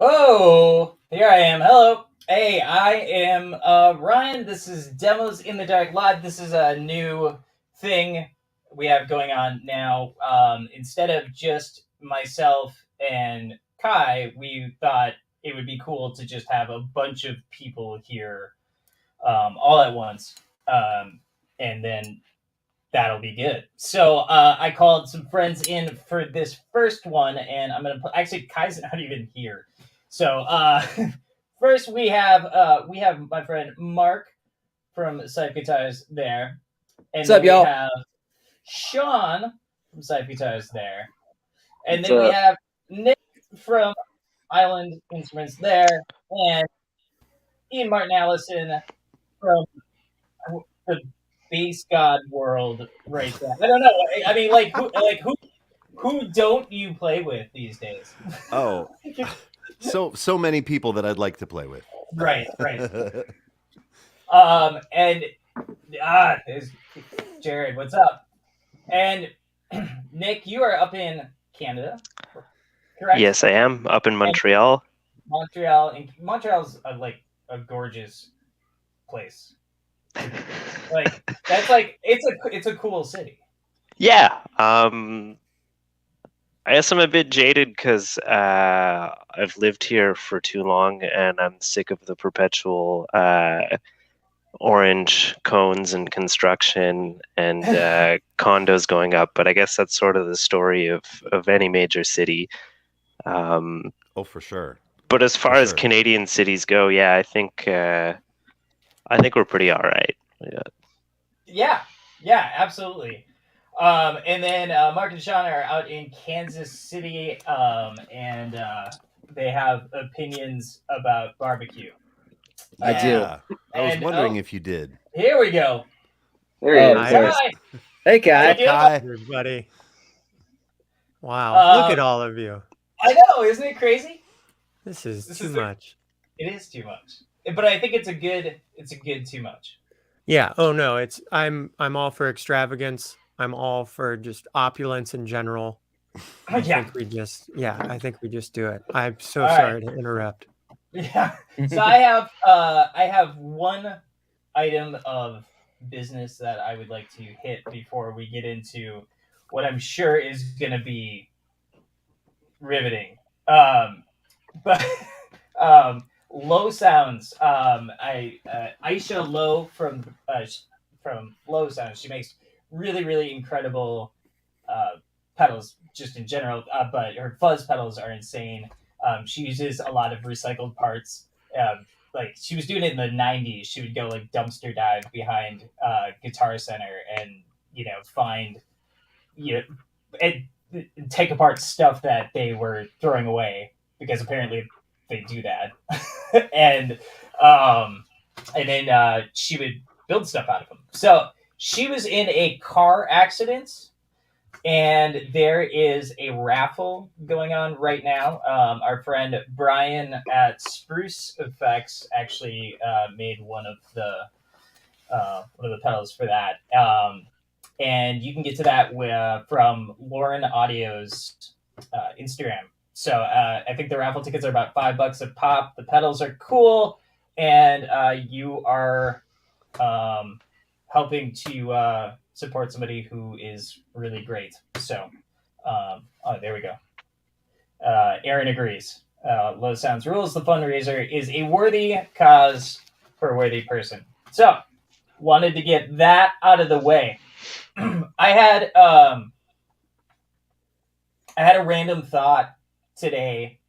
Oh, here I am. Hello. Hey, I am Ryan. This is Demos in the Dark Live. This is a new thing we have going on now. Instead of just myself and Kai, we thought it would be cool to just have a bunch of people here all at once. And then that'll be good. So I called some friends in for this first one, and I'm gonna actually Kai's not even here. So first we have my friend Mark from Seüf Guitars there, and What's up, then we y'all? have Sean from Seüf Guitars there, and What's then we up? have Nick from Island Instruments there, and Ian Allison from the base god world right there. I don't know. I mean, who don't you play with these days? Oh, so many people that I'd like to play with. Right. And there's Jared. What's up? And Nick, you are up in Canada, correct? Yes, I am up in Montreal. Montreal, and Montreal's like a gorgeous place. Like that's like it's a cool city. Yeah. I guess I'm a bit jaded because I've lived here for too long, and I'm sick of the perpetual orange cones and construction and condos going up. But I guess that's sort of the story of any major city. Oh, for sure. But as far as Canadian cities go, yeah, I think we're pretty all right. Yeah, absolutely. And then Marq and Shaun are out in Kansas City, and they have opinions about barbecue. I do. I was wondering if you did. Here we go. There he is. Hi. Hey, Kai. Hi, everybody. Wow, look at all of you. I know, isn't it crazy? This is too much. It is too much, but I think it's a good too much. Yeah. Oh no, I'm all for extravagance. I'm all for just opulence in general. I think we just do it. I'm so sorry to interrupt. Yeah. So I have one item of business that I would like to hit before we get into what I'm sure is going to be riveting. But Low Sounds. Aisha Low from Low Sounds. She makes really incredible pedals just in general, but her fuzz pedals are insane. She uses a lot of recycled parts. Like she was doing it in the 90s. She would go like dumpster dive behind Guitar Center and find and take apart stuff that they were throwing away because apparently they do that. and then she would build stuff out of them. So she was in a car accident, and there is a raffle going on right now. Our friend Brian at Spruce Effects actually made one of the pedals for that. And you can get to that from Lauren Audio's Instagram. So I think the raffle tickets are about $5 a pop. The pedals are cool, and you are helping to support somebody who is really great. So, there we go. Aaron agrees. Low Sounds rules. The fundraiser is a worthy cause for a worthy person. So, wanted to get that out of the way. I had a random thought today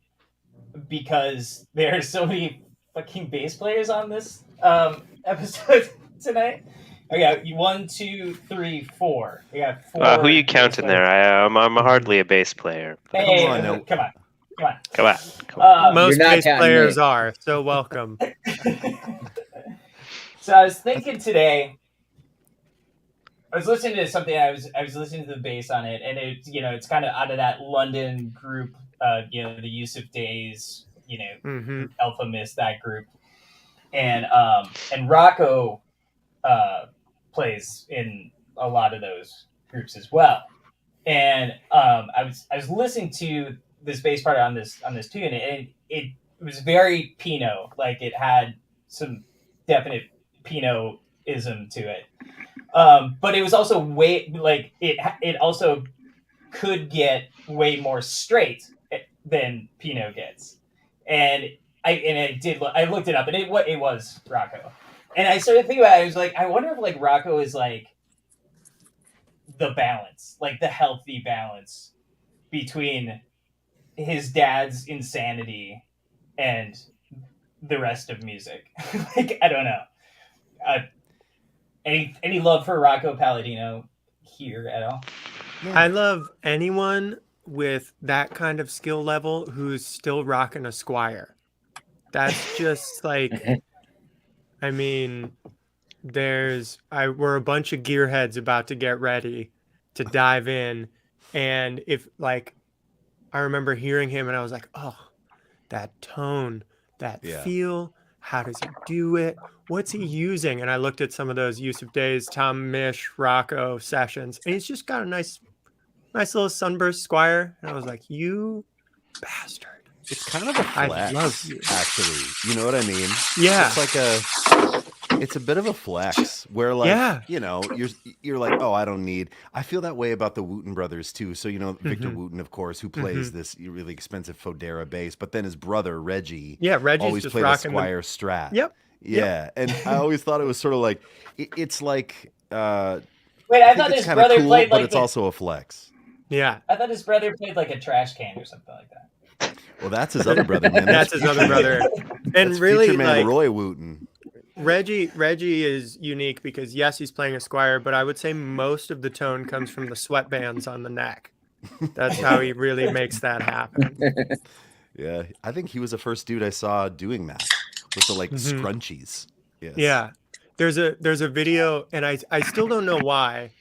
because there are so many fucking bass players on this episode tonight. I got 1, 2, 3, 4. I got 4. Who are you counting there? I'm hardly a bass player. Hey, come on. Most bass players are, so welcome. So I was thinking today. I was listening to something. I was listening to the bass on it, and it's kind of out of that London group, the Seüf Days, Alpha Mist, that group, and Rocco plays in a lot of those groups as well. And I was listening to this bass part on this tune, and it was very Pinot. Like it had some definite Pinot-ism to it. But it was also way like it also could get way more straight than Pinot gets, and I looked it up, and it was Rocco, and I started thinking about it. I was like, I wonder if like Rocco is like the balance, like the healthy balance between his dad's insanity and the rest of music. Like I don't know. Any love for Rocco Palladino here at all? I love anyone with that kind of skill level who's still rocking a Squire. That's just like, I mean, we're a bunch of gearheads about to get ready to dive in. And if like, I remember hearing him and I was like, oh, that tone, that feel, how does he do it? What's he using? And I looked at some of those Seüf Days, Tom Misch, Rocco sessions, and he's just got a nice little sunburst Squire. And I was like, you bastard. It's kind of a flex, I love you. actually. You know what I mean? Yeah. It's a bit of a flex where like, you know, you're like, oh, I feel that way about the Wooten brothers too. So, you know, Victor Wooten, of course, who plays this really expensive Fodera bass, but then his brother, Reggie, Reggie's always just played a rocking Squire Strat. Yep. Yeah. And I always thought it was sort of like, it's like, wait, I thought his brother cool, played but like it's also a flex. Yeah. I thought his brother played like a trash can or something like that. Well, that's his other brother, man. That's his other brother. And that's really, future man like, Roy Wooten. Reggie is unique because yes, he's playing a Squire, but I would say most of the tone comes from the sweatbands on the neck. That's how he really makes that happen. Yeah, I think he was the first dude I saw doing that with the like scrunchies. Yes. Yeah, there's a video, and I still don't know why,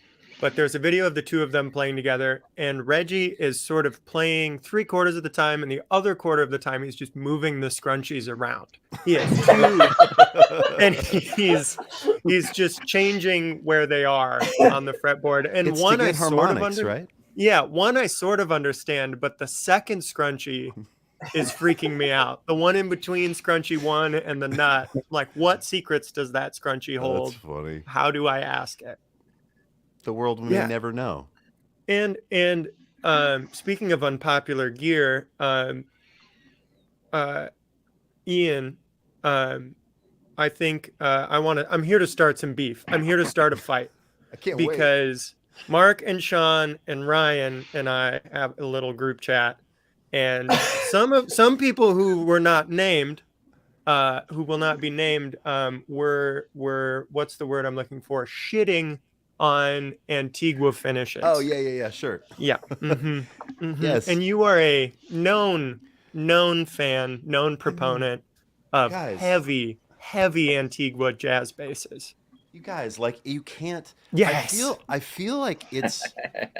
but there's a video of the two of them playing together, and Reggie is sort of playing 3/4 of the time, and the other quarter of the time he's just moving the scrunchies around. He has two, and he's just changing where they are on the fretboard. And it's one to I get harmonics, right? Yeah, one I sort of understand, but the second scrunchie is freaking me out. The one in between scrunchie 1 and the nut. Like, what secrets does that scrunchie hold? That's funny. How do I ask it? The world may never know. And speaking of unpopular gear, Ian, I think I'm here to start some beef. I'm here to start a fight. I can't wait. Because Mark and Sean and Ryan and I have a little group chat, and some people who were not named, who will not be named, were what's the word I'm looking for? Shitting on Antigua finishes. Oh yeah, sure. Yeah. Yes. And you are a known fan, known proponent of heavy Antigua jazz basses. You guys, like, you can't. Yes. I feel like it's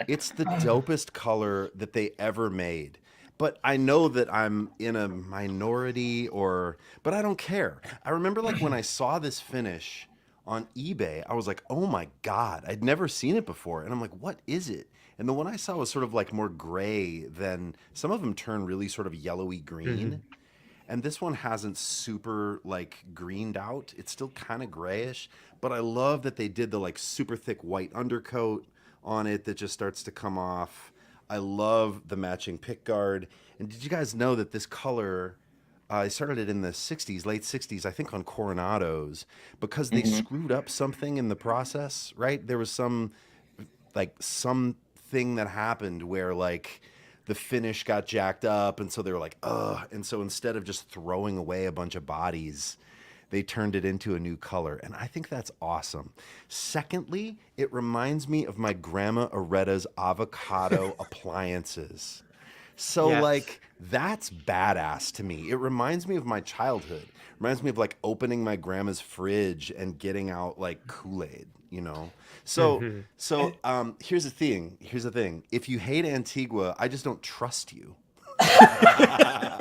the dopest color that they ever made. But I know that I'm in a minority, but I don't care. I remember like when I saw this finish on eBay, I was like, oh my God, I'd never seen it before. And I'm like, what is it? And the one I saw was sort of like more gray than some of them turn really sort of yellowy green. And this one hasn't super like greened out. It's still kind of grayish, but I love that they did the like super thick white undercoat on it that just starts to come off. I love the matching pick guard. And did you guys know that this color, I started it in the 60s, late 60s, I think on Coronados, because they screwed up something in the process, right? There was something that happened where like the finish got jacked up, and so they were like, ugh. And so instead of just throwing away a bunch of bodies, they turned it into a new color. And I think that's awesome. Secondly, it reminds me of my grandma Aretta's avocado appliances. So like, that's badass to me. It reminds me of my childhood. It reminds me of like opening my grandma's fridge and getting out like Kool-Aid, you know? So here's the thing. If you hate Antigua, I just don't trust you. I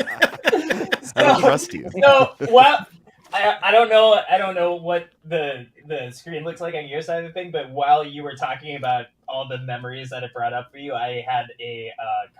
don't trust you. No, well, I don't know what the screen looks like on your side of the thing, but while you were talking about all the memories that it brought up for you, I had a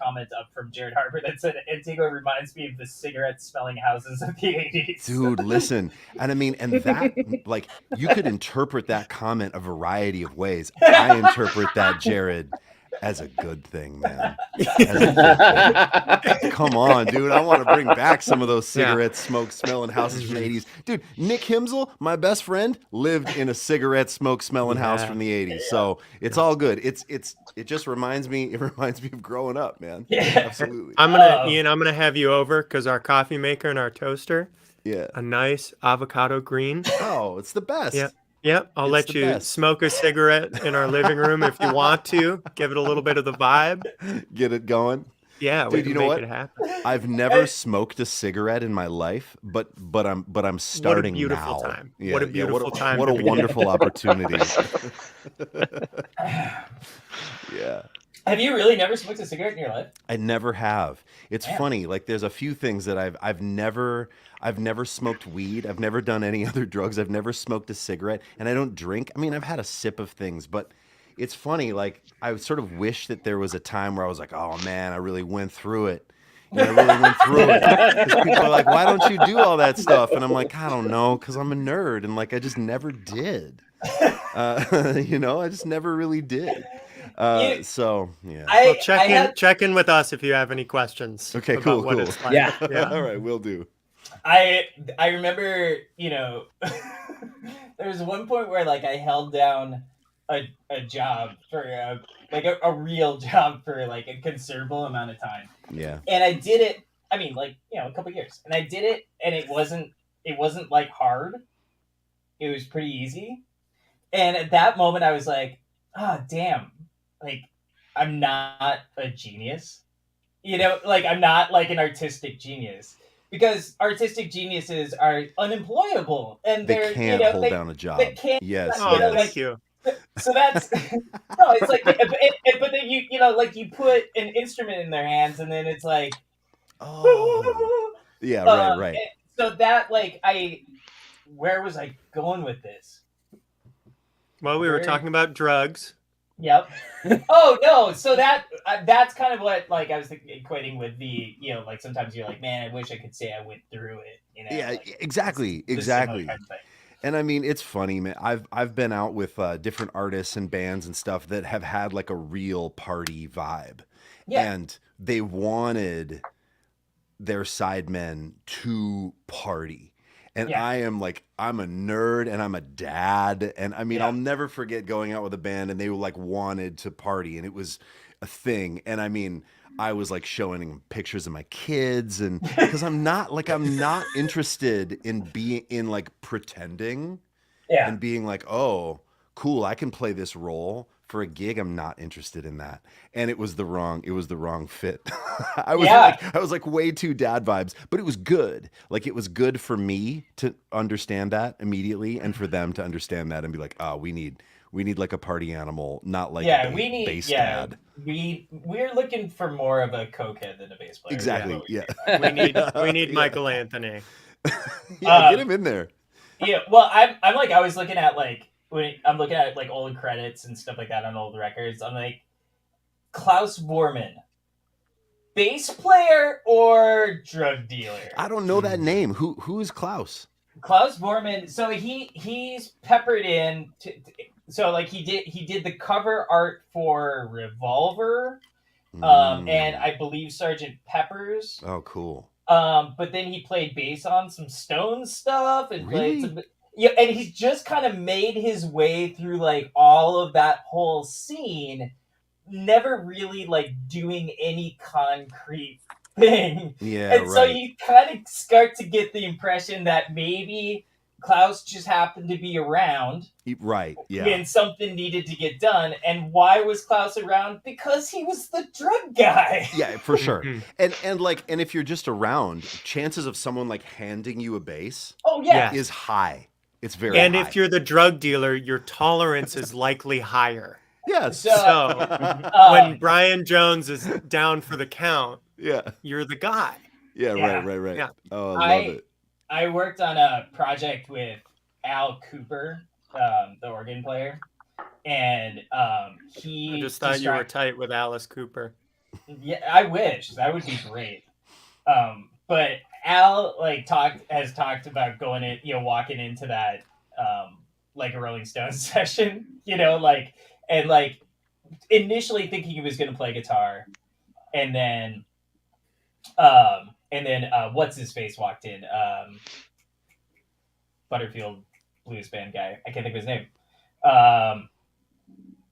comment up from Jared Harper that said Antigua reminds me of the cigarette-smelling houses of the 80s. Dude, listen. And I mean, and that, like, you could interpret that comment a variety of ways. I interpret that, Jared, as a good thing, man. As a good thing. Come on, dude. I want to bring back some of those cigarette smoke smelling houses from the 80s. Dude, Nick Himsel, my best friend, lived in a cigarette smoke smelling house from the 80s. So it's all good. It just reminds me of growing up, man. Absolutely. Ian, I'm gonna have you over because our coffee maker and our toaster. Yeah. A nice avocado green. Oh, it's the best. Yeah. Yep, I'll let you smoke a cigarette in our living room if you want to. Give it a little bit of the vibe. Get it going. Yeah, dude, we can make it happen. I've never smoked a cigarette in my life, but I'm starting now. What a beautiful time. Yeah, what a beautiful time. What a wonderful opportunity. Yeah. Have you really never smoked a cigarette in your life? I never have. It's funny. Like there's a few things that I've never smoked weed. I've never done any other drugs. I've never smoked a cigarette, and I don't drink. I mean, I've had a sip of things, but it's funny. Like I sort of wish that there was a time where I was like, oh man, I really went through it. You know, I really went through it. 'Cause people are like, why don't you do all that stuff? And I'm like, I don't know, because I'm a nerd, and like I just never did. You know, I just never really did. So yeah. Check in with us if you have any questions. Okay, cool. Like. Yeah. All right, we'll do. I remember, you know, there was one point where like I held down a job for a real job for like a considerable amount of time. Yeah. And I did it. I mean, like, you know, a couple years, and I did it, and it wasn't like hard. It was pretty easy. And at that moment, I was like, oh, damn. Like, I'm not a genius, you know, like I'm not like an artistic genius, because artistic geniuses are unemployable and they can't hold down a job. They can't. Yes. Oh, yes. thank you. So that's no. It's like, but then you know, like you put an instrument in their hands, and then it's like, oh, yeah, right. So that like where was I going with this? Well, we were talking about drugs. Yep. Oh no! So that's kind of what like I was equating with the, you know, like sometimes you're like, man, I wish I could say I went through it. You know? Yeah, like, exactly. Kind of and I mean, it's funny, man. I've been out with different artists and bands and stuff that have had like a real party vibe, and they wanted their sidemen to party. And I am like, I'm a nerd and I'm a dad. And I mean, I'll never forget going out with a band and they like wanted to party and it was a thing. And I mean, I was like showing them pictures of my kids, and because I'm not interested in being in like pretending and being like, oh, cool, I can play this role for a gig. I'm not interested in that. And it was the wrong fit. I was like way too dad vibes, but it was good. Like it was good for me to understand that immediately and for them to understand that and be like, oh, we need like a party animal, not like a bass dad. We're looking for more of a cokehead than a bass player. Exactly. Yeah. We need Michael Anthony. Get him in there. Yeah. Well, I'm like, I was looking at like, when I'm looking at like old credits and stuff like that on old records, I'm like, Klaus Bormann, bass player or drug dealer? I don't know that name. Who is Klaus? Klaus Bormann. So he's peppered in. So like he did the cover art for Revolver, and I believe Sgt. Pepper's. Oh, cool. But then he played bass on some Stones stuff and played some. Yeah, and he's just kind of made his way through like all of that whole scene, never really like doing any concrete thing. Yeah, and so you kind of start to get the impression that maybe Klaus just happened to be around. Right, yeah. When something needed to get done. And why was Klaus around? Because he was the drug guy. Yeah, for sure. And if you're just around, chances of someone like handing you a bass is high. It's very high. And if you're the drug dealer, your tolerance is likely higher. Yes. So when Brian Jones is down for the count, you're the guy. Yeah, right. Yeah. Oh, I love it. I worked on a project with Al Cooper, the organ player, and I he just thought you were tight with Alice Cooper. Yeah, I wish that would be great. But Al has talked about going in, walking into that like a Rolling Stones session, and initially thinking he was going to play guitar, and then what's his face walked in, Butterfield Blues Band guy. I can't think of his name.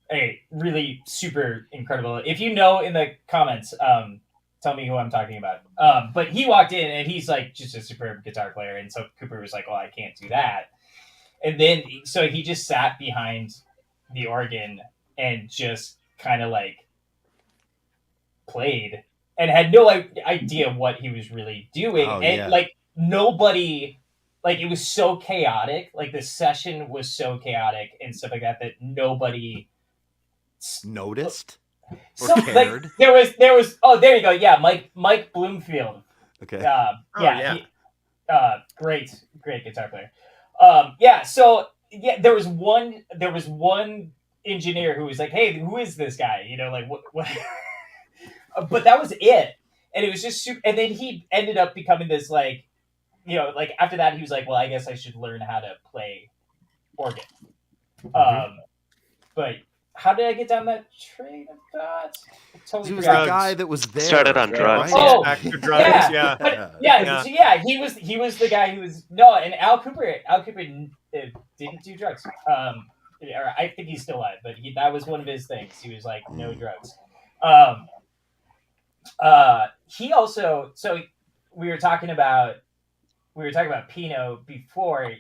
Hey, really super incredible. If you know in the comments, tell me who I'm talking about. But he walked in and he's like just a superb guitar player, and so Cooper was like, "Well, I can't do that." And then so he just sat behind the organ and just kind of like played and had no idea what he was really doing. Oh, And yeah. like nobody, like it was so chaotic. Like the session was so chaotic and stuff like that nobody Noticed or so cared. like there was oh, there you go, yeah, Mike Bloomfield. Okay. Yeah. Great guitar player. So yeah, there was one engineer who was like, "Hey, who is this guy?" Like what but that was it. And it was just super. And then he ended up becoming this like after that he was like, "Well, I guess I should learn how to play organ." But how did I get down that train of thought? I totally He was forgot. the guy that was there. Started on drugs. right? Oh, Back to drugs, yeah. But, Yeah. So yeah, he was the guy who was and Al Cooper didn't do drugs. Or I think he's still alive, but that was one of his things. He was like, no drugs. He also, so we were talking about Pinot before.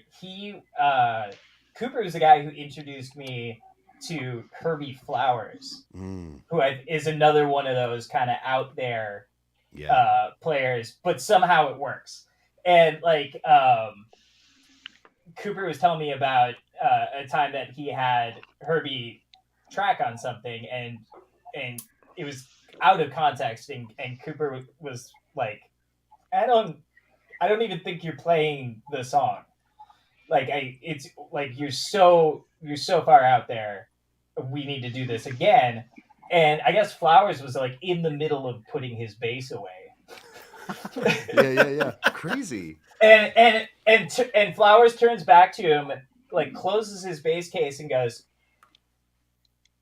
Cooper was the guy who introduced me to Herbie Flowers, who is another one of those kind of out there players, but somehow it works. And like Cooper was telling me about a time that he had Herbie track on something, and it was out of context, and Cooper was like, I don't even think you're playing the song. Like it's like you're so far out there. We need to do this again. And I guess Flowers was like in the middle of putting his bass away. Yeah. Crazy. And Flowers turns back to him, like closes his bass case and goes,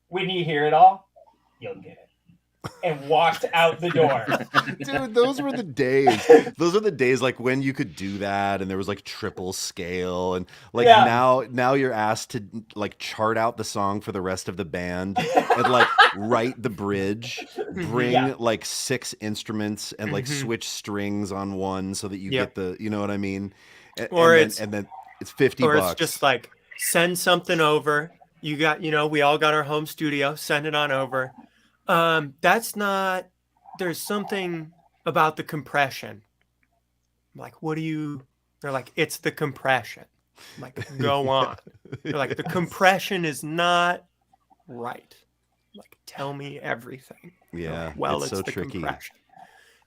"When you hear it all, you'll get it." And walked out the door. Dude, those were the days. Those are the days like when you could do that and there was like triple scale and like now you're asked to like chart out the song for the rest of the band and like write the bridge, bring like 6 instruments and like switch strings on one so that you get the, you know what I mean? And then it's $50. Or it's just like send something over. You got, we all got our home studio, send it on over. That's not, there's something about the compression. I'm like, they're like, it's the compression. I'm like, go on. They're like, the compression is not right. I'm like, tell me everything. Yeah. Like, well, it's so tricky. Compression.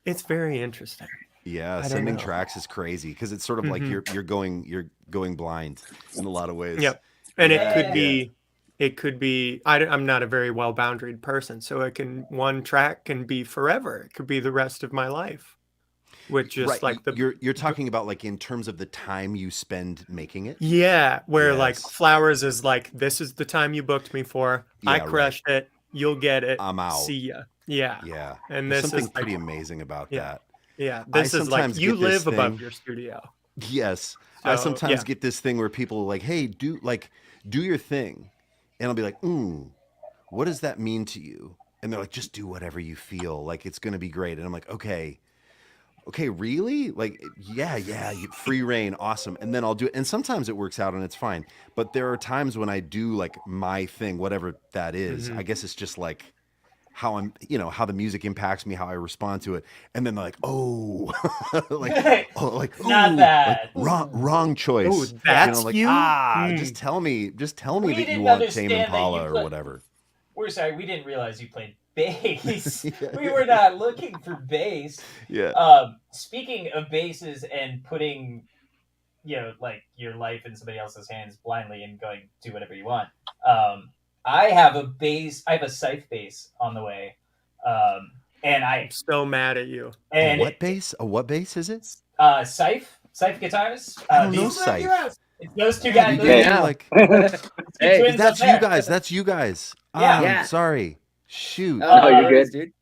It's very interesting. Yeah. Sending tracks is crazy because it's sort of like you're going blind in a lot of ways. Yep. And it could be, I'm not a very well boundaried person, so one track can be forever. It could be the rest of my life. With just like you're talking about like in terms of the time you spend making it. Yeah, where like Flowers is like, this is the time you booked me for. I crushed it. You'll get it. I'm out. See ya. Yeah. Yeah. And there's this something is pretty amazing about that. Yeah. This is like you live above your studio. Yes. So, I sometimes get this thing where people are like, hey, do your thing. And I'll be like, what does that mean to you? And they're like, just do whatever you feel. Like, it's going to be great. And I'm like, okay, really? Like, yeah, free reign, awesome. And then I'll do it. And sometimes it works out and it's fine. But there are times when I do like my thing, whatever that is. I guess it's just like how I'm, how the music impacts me, how I respond to it. And then they're like, not that. Like, wrong choice. Oh, that's like, you? Just tell me that you want Tame Impala or whatever. We're sorry, we didn't realize you played bass. We were not looking for bass. Yeah. Speaking of basses and putting, like your life in somebody else's hands blindly and going do whatever you want. I have a bass. I have a Seüf bass on the way, and I'm so mad at you. and A what bass? A what bass is it? Seüf Guitars. I don't know These- Seüf. It's those two God, guys. you guys Yeah. are like, Hey, twins that's up you there. guys. That's you guys. Yeah. Yeah. Sorry. Shoot. Oh, you're good, dude.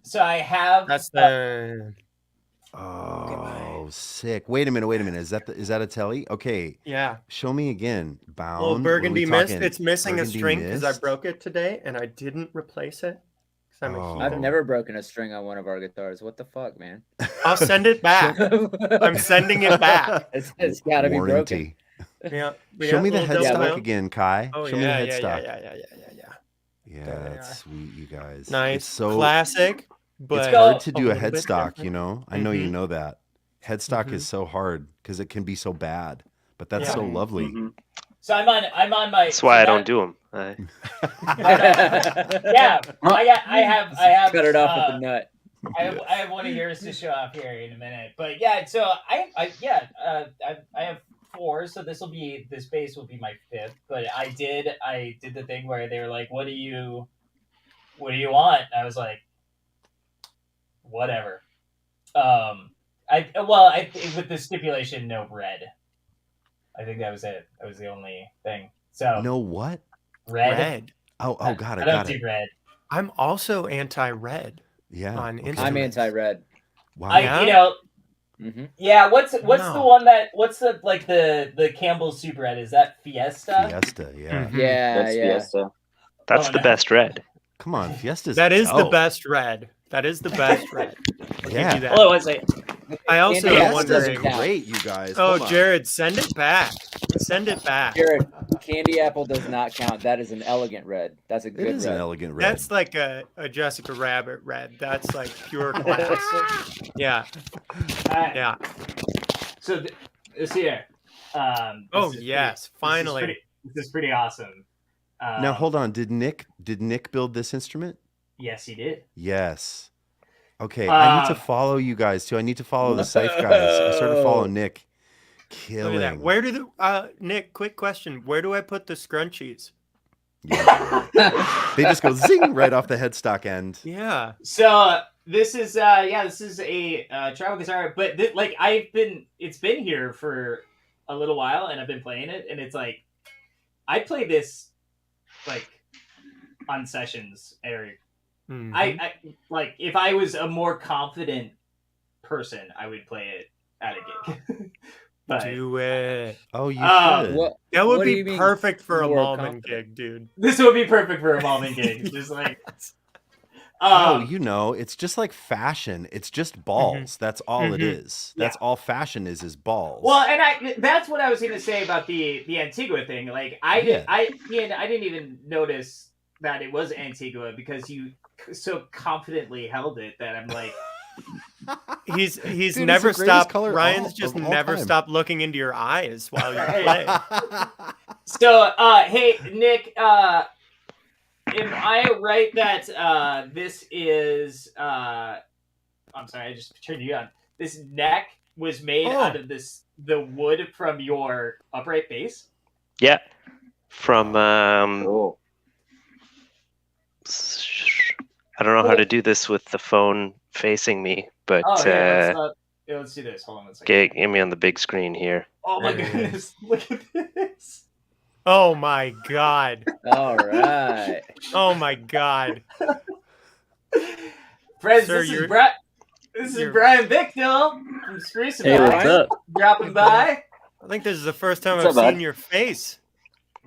So I have. That's the Oh, sick. Wait a minute. Is that a telly? Okay. yeah. Show me again. Bound. Well, What are burgundy we mist. talking? It's missing a Burgundy string because I mist? broke it today and I didn't replace it. 'Cause I'm a Oh. I've hero. never broken a string on one of our guitars. What the fuck, man? I'll send it back. I'm sending it back. It's got to be broken. Warranty. Yeah. we Show got me a the little double headstock down. again, Kai. Oh Show me the yeah, headstock. yeah. Yeah, There they that's are. sweet, you guys. Nice, It's so classic. But it's hard to a do a little bit headstock, different. you know. I know you Mhm. know that. Headstock Mhm. is so hard because it can be so bad, but that's Yeah. so lovely. Mhm. So I'm on my. That's why I don't do them. Yeah, I have. Cut it off at the nut. I have one of yours to show off here in a minute, but yeah. So I have 4, so this bass will be my 5th. But I did the thing where they were like, "What do you want?" And I was like, "Whatever." With the stipulation, no red. I think that was it. That was the only thing. So No what? Red. Oh, got I it, don't got do it. red. I'm also anti-red. Yeah. on okay. Instagram. I'm anti-red. Wow. I you know Mm-hmm. yeah. What's the No. one that what's the Campbell's Super Red? Is that Fiesta? Fiesta, yeah. Mhm. Yeah, That's yeah. Fiesta. That's Oh, the no. best red. Come on, Fiesta's That is the dope. best red. That is the best red. I'll Yeah. give you that. Hold on one second. I also Fiesta's am Fiesta's wondering. great, you guys. Oh, Hold on. Jared, send it back. Send it back. Jared, candy apple does not count. That is an elegant red. That's a It good is an red. elegant red. That's like a Jessica Rabbit red. That's like pure class. Yeah, Alright, yeah. So this here. Oh yes, finally. This is pretty awesome. Now hold on. Did Nick build this instrument? Yes, he did. Yes. Okay, I need to Um, follow you guys too. I need to follow the Seüf guys. I started to follow Nick. Look Killing. at that. Where do the Nick? Quick question. Where do I put the scrunchies? They just go zing right off the headstock end. Yeah. So this is a travel guitar, but it's been here for a little while, and I've been playing it, and it's like I play this like on sessions, Eric. Mhm. I like if I was a more confident person, I would play it at a gig. But do it. Oh, you Um, should. What? That would What do be you mean perfect for a more Malman confident? gig, dude. this would be perfect for a Malman gig. Just like Oh, you know, it's just like fashion. It's just balls. Mm-hmm. That's all it Mhm. is. That's all fashion is balls. well, and that's what I was gonna say about the Antigua thing. Like I didn't even notice that it was Antigua because you so confidently held it that I'm like, He's Dude, it's never the greatest stopped. color Ryan's just of all never time. stopped looking into your eyes while you play. so hey Nick, am I right that this is I'm sorry, I just turned you on. This neck was made out of the wood from your upright bass? Yeah. From Cool. I don't know how to do this with the phone facing me, but Oh, here, let's do this. Hold on one second. get me on the big screen here. Oh my There it goodness, look at this. Oh my god. All right. Oh my god. Friends, Sir, this is you're- This is you're- Brian Bicknell from Screws Hey, what's up? dropping by. I think this is the first time What's I've up, bud? seen your face.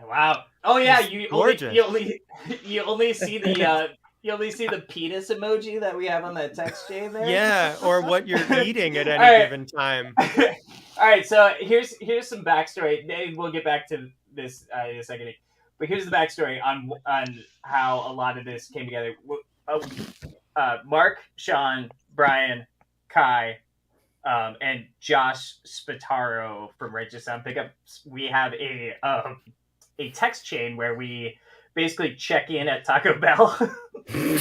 Wow. Oh yeah, It's you gorgeous. only see the you only see the penis emoji that we have on that text chain there. Yeah, or what you're eating at any All right. given time. All right, so here's some backstory. We'll get back to this in a second. But here's the backstory on how a lot of this came together. Marq, Shaun, Brian, Kai, and Josh Spataro from Righteous Sound Pickups. We have a text chain where we basically check in at Taco Bell.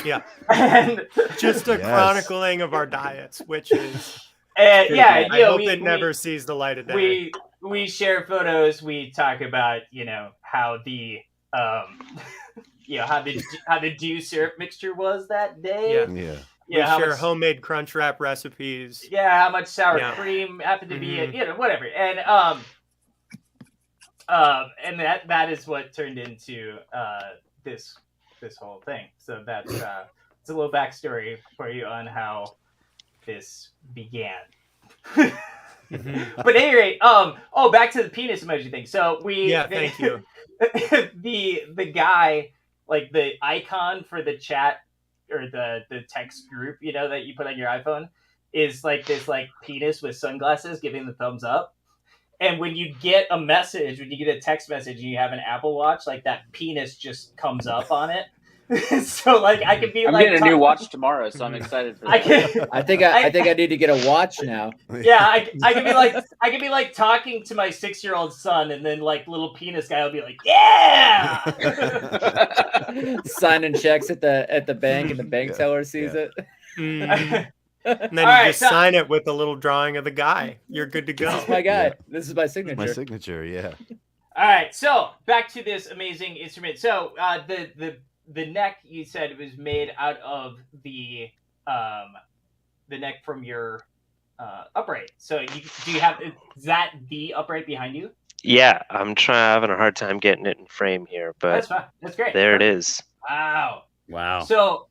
Yeah. and Just a Yes. chronicling of our diets, which is yeah, I you know, hope it never sees the light of day. we share photos. We talk about how the how the dew syrup mixture was that day. Yeah. Yeah. We how share much, homemade crunch wrap recipes. how much sour Yeah. cream happened to be, Mhm. whatever. And that is what turned into this whole thing. So that's it's a little backstory for you on how this began. Mhm. But at any rate, back to the penis emoji thing. So Thank you. the guy, like the icon for the chat or the text group, that you put on your iPhone, is like this like penis with sunglasses giving the thumbs up. And when you get a message, when you get a text message and you have an Apple Watch, like that penis just comes up on it. So like I could be I'm like getting a new watch tomorrow, so I'm excited for that. I think I need to get a watch now. Yeah, I could be like talking to my 6-year-old son, and then like little penis guy will be like, yeah, signing checks at the bank, and the bank teller sees it. Mhm. And then All you right, just so- sign it with a little drawing of the guy. You're good to go. This is my guy. Yeah. This is my signature. My signature, yeah. All right, so back to this amazing instrument. So the neck, you said, was made out of the neck from your upright. So is that the upright behind you? Yeah, I'm having a hard time getting it in frame here, but That's fine. That's great. there it Perfect. is. Wow. Wow. So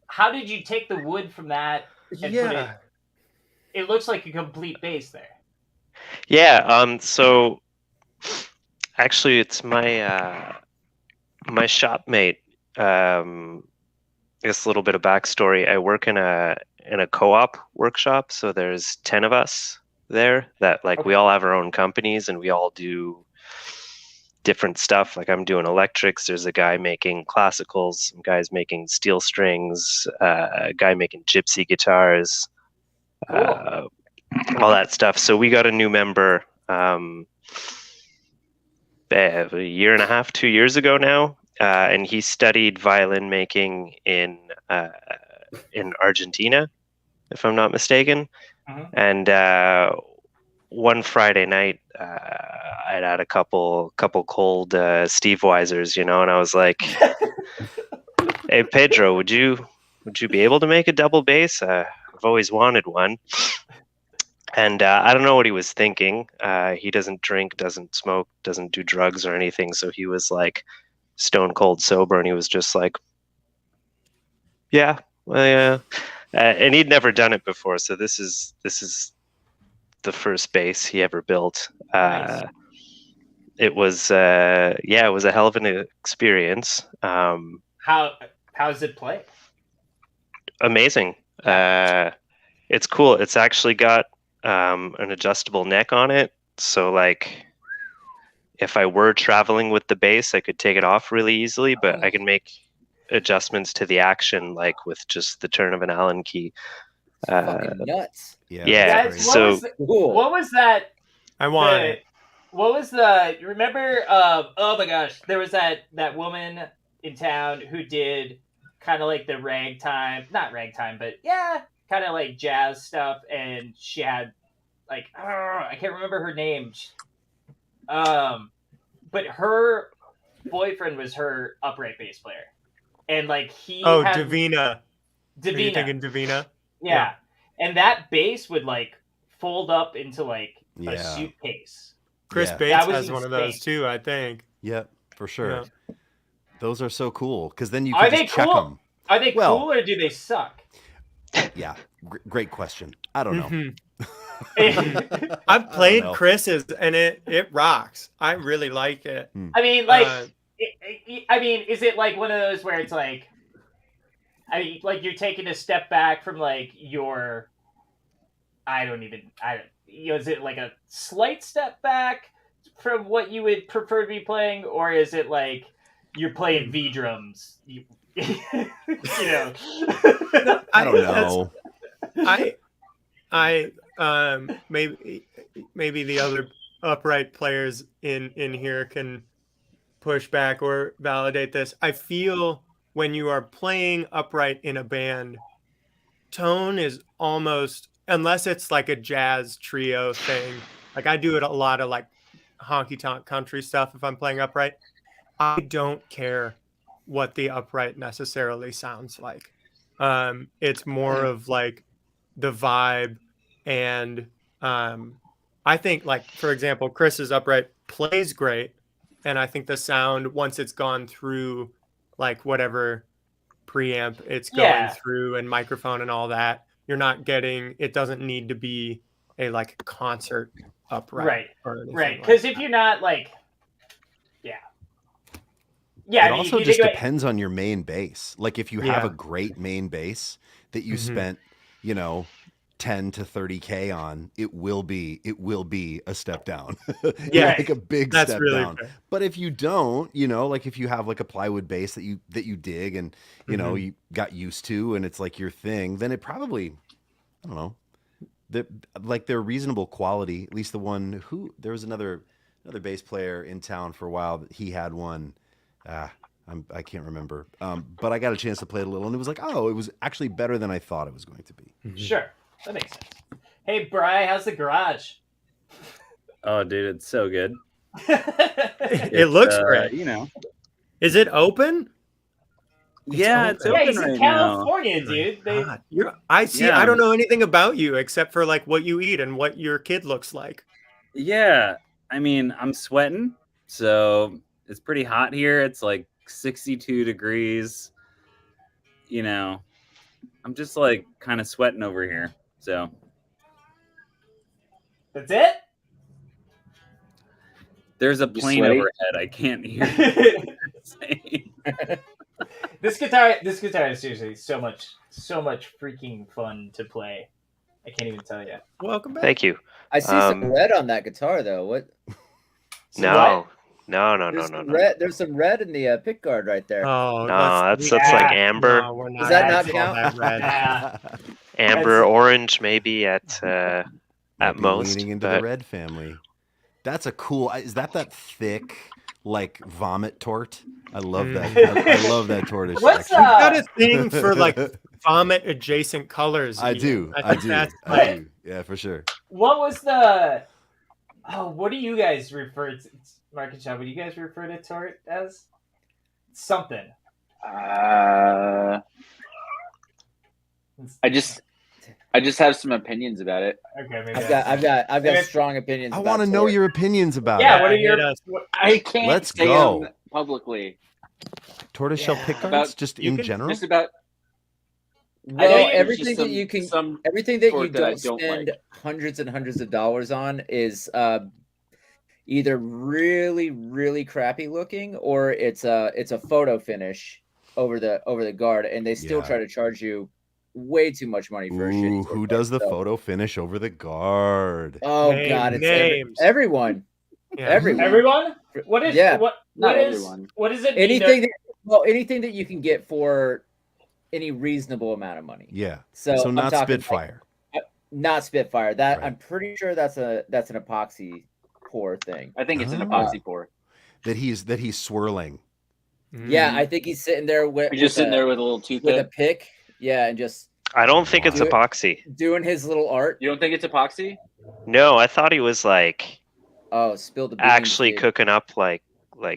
how did you take the wood from that and put it? It looks like a complete bass there. Yeah, so actually it's my my shopmate. This little bit of backstory. I work in a co-op workshop, so there's 10 of us there that we all have our own companies and we all do different stuff. Like I'm doing electrics, there's a guy making classicals, some guys making steel strings, a guy making gypsy guitars, Cool. all that stuff. So we got a new member a year and a half, 2 years ago now, and he studied violin making in Argentina, if I'm not mistaken. Mhm. And one Friday night, I'd had a couple cold Steve Weisers, and I was like, "Hey Pedro, would you be able to make a double bass? I've always wanted one." And I don't know what he was thinking. He doesn't drink, doesn't smoke, doesn't do drugs or anything. So he was like stone cold sober, and he was just like, "Yeah, well, yeah." And he'd never done it before, so this is the first bass he ever built. Nice. It was it was a hell of an experience. How's it play? Amazing. It's cool. It's actually got an adjustable neck on it, so like if I were traveling with the bass, I could take it off really easily, but I can make adjustments to the action like with just the turn of an Allen key. Fucking nuts. Yeah, Guys, so what was that? I want it. What was the? You remember? Oh my gosh, there was that woman in town who did kind of like the not ragtime, but yeah, kind of like jazz stuff, and she had like I can't remember her name. But her boyfriend was her upright bass player, and like he had Davina. Are you Davina. thinking Davina? Yeah. And that bass would like fold up into like a Yeah. suitcase. Chris Yeah. Bates That was has one of those insane. too, I think. Yep, for sure. Yeah. Those are so cool because then you Are can they just check cool? them. Are they Well- cool or do they suck? Yeah, great question. I don't know. Mhm. I I've played know. Chris's and it rocks. I really like it. mean, like, Uh, is it like one of those where it's like, like you're taking a step back from like your, is it like a slight step back from what you would prefer to be playing, or is it like you're playing V drums? I don't know. Maybe the other upright players in here can push back or validate this. I feel when you are playing upright in a band, tone is almost, unless it's like a jazz trio thing, like I do it a lot of like honky tonk country stuff if I'm playing upright. I don't care what the upright necessarily sounds like. It's more of like the vibe, and I think, like, for example, Chris's upright plays great, and I think the sound, once it's gone through like whatever preamp it's going through and microphone and all that, you're not getting, it doesn't need to be a like concert upright, right, because if you're not like, It I mean, also just depends on your main bass. Like if you have a great main bass that you spent, 10 to 30K on, it will be a step down. Like a big step down. Fair. But if you don't, like if you have like a plywood bass that you dig and you got used to and it's like your thing, then it probably, I don't know, they're reasonable quality. At least the one there was another bass player in town for a while that he had one. I can't remember. But I got a chance to play it a little, and it was like, it was actually better than I thought it was going to be. Sure, that makes sense. Hey, Bri, how's the garage? Oh, dude, it's so good. It looks great. Is it open? It's open he's right in California, now. dude. I see. I don't know anything about you except for like what you eat and what your kid looks like. Yeah, I mean, I'm sweating, so it's pretty hot here. It's like 62 degrees. I'm just like kind of sweating over here. So that's it. There's a plane overhead. I can't hear. This guitar is seriously so much freaking fun to play. I can't even tell you. Welcome back. Thank you. I see some red on that guitar though. What? No. There's some red in the pick guard right there. Oh, no, that's like amber. No, does that not count? Red. Amber, orange, maybe at most. Leaning into the red family. That's a cool. Is that thick like vomit tort? I love that. I love that tortoise. What's You've got a thing for like vomit adjacent colors. I do. I do. Yeah, for sure. What was the? Oh, what do you guys refer to? Marq and Shaun, what do you guys refer to tort as? Something. I just have some opinions about it. Okay, maybe I've got strong opinions. I want to know your opinions about it. What are your? I can't. Let's say go them publicly. Tortoiseshell pickguards, just in general. Just about. Well, everything that you can, everything that you don't spend like. hundreds and hundreds of dollars on is either really, really crappy looking, or it's a photo finish over the guard, and they still try to charge you way too much money for a shitty. Who does the photo finish over the guard? Oh God, it's everyone. Yeah. Everyone. What is? Yeah. What is? Everyone. What is it? Anything that you can get for any reasonable amount of money. Yeah. So not Spitfire. Not Spitfire. That Right. I'm pretty sure that's an epoxy pour thing. I think it's an epoxy pour. That he's swirling. Yeah, I think he's sitting there with sitting there with a little toothpick. with a pick. Yeah, and just I don't think it's epoxy. doing his little art. You don't think it's epoxy? No, I thought he was like Spill the beans, actually dude. cooking up like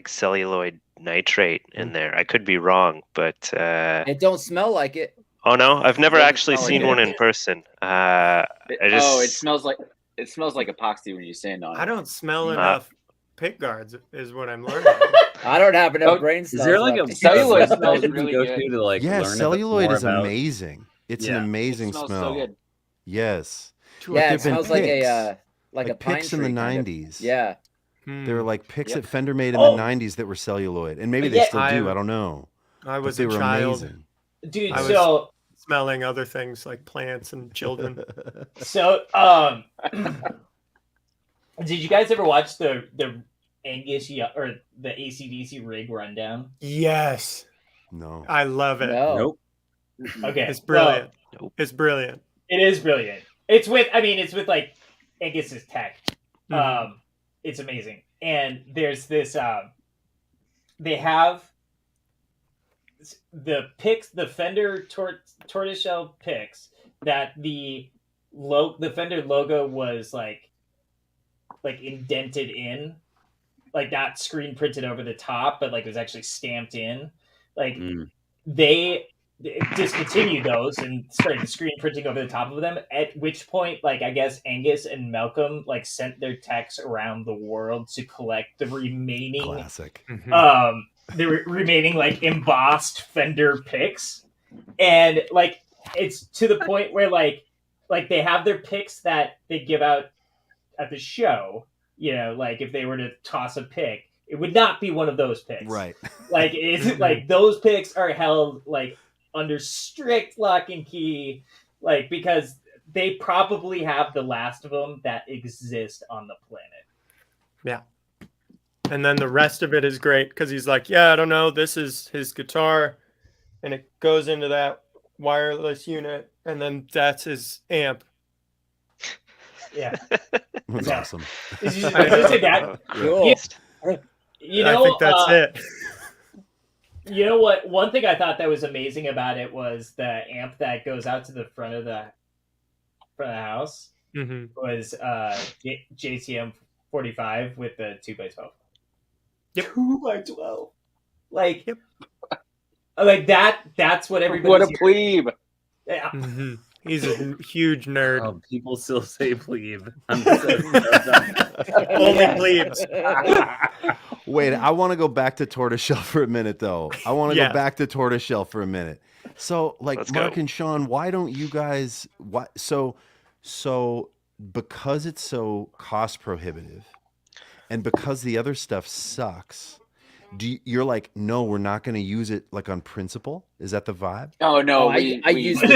celluloid nitrate in there. I could be wrong, but It don't smell like it. oh no, I've never doesn't actually smell seen like one it. in person. It smells like epoxy when you stand on it. I don't smell enough pick guards, is what I'm learning. I don't have enough brain cells. Is there like left a to celluloid celluloid smells smells really go good. to like Yeah, learn a bit celluloid more is about... amazing. It's an Yeah. amazing It smells smell. so good. Yes. Yeah, it There've been smells like picks. a pine picks in tree the kind of. 90s. Yeah. There were like picks Yep. that Fender made in the 90s that were celluloid. And maybe they Yeah, still do. I don't know. I But was they a were child amazing. Dude, I was- so smelling other things like plants and children. did you guys ever watch the Angus or the AC/DC rig rundown? Yes, No. I love it. No. Nope. Okay, It's brilliant. Nope. It's brilliant. it is brilliant. It's with like Angus's tech. Mhm. It's amazing. And there's this. They have the picks, the Fender tortoiseshell picks that the Fender logo was like indented in, like not screen printed over the top, but like it was actually stamped in. like they discontinued those and started screen printing over the top of them, at which point, like, I guess Angus and Malcolm like sent their techs around the world to collect the remaining Classic. remaining like embossed Fender picks. And like it's to the point where like they have their picks that they give out at the show, you know, like if they were to toss a pick, it would not be one of those picks. Right. Like it's like those picks are held like under strict lock and key, like because they probably have the last of them that exist on the planet. Yeah. And then the rest of it is great because he's like, yeah, I don't know, this is his guitar, and it goes into that wireless unit, and then that's his amp. Yeah. That's awesome. Cool. You know, I think that's it. You know what? One thing I thought that was amazing about it was the amp that goes out to the front of the house was JCM 45 with the 2x12. Yep. 2x12. Like, like that. That's what everybody. What a plebe. Yeah. He's a huge nerd. Oh, people still say plebe. I'm Only plebes. Wait, I want to go back to Tortoiseshell for a minute, though. I want to go back to Tortoiseshell for a minute. So, like, Marq and Shaun, why don't you guys? So because it's so cost prohibitive, and because the other stuff sucks, you're like, no, we're not going to use it like on principle? Is that the vibe? Oh no, I use it.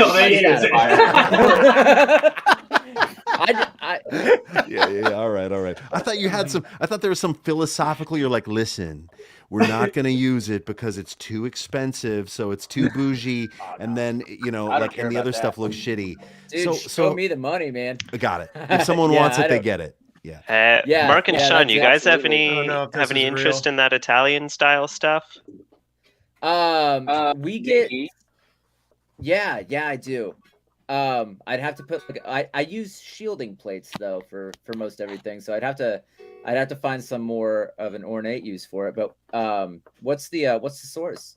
Yeah. All right. I thought you had some. I thought there was some philosophical. You're like, listen, we're not going to use it because it's too expensive, so it's too bougie, and then like, and the other stuff looks shitty. Dude, show me the money, man. Got it. If someone wants it, they get it. Yeah. Marq and Shaun, you guys have absolutely. any interest in that Italian style stuff? We get. Yeah, I do. I'd have to put I use shielding plates though for most everything, so I'd have to find some more of an ornate use for it. But what's the source?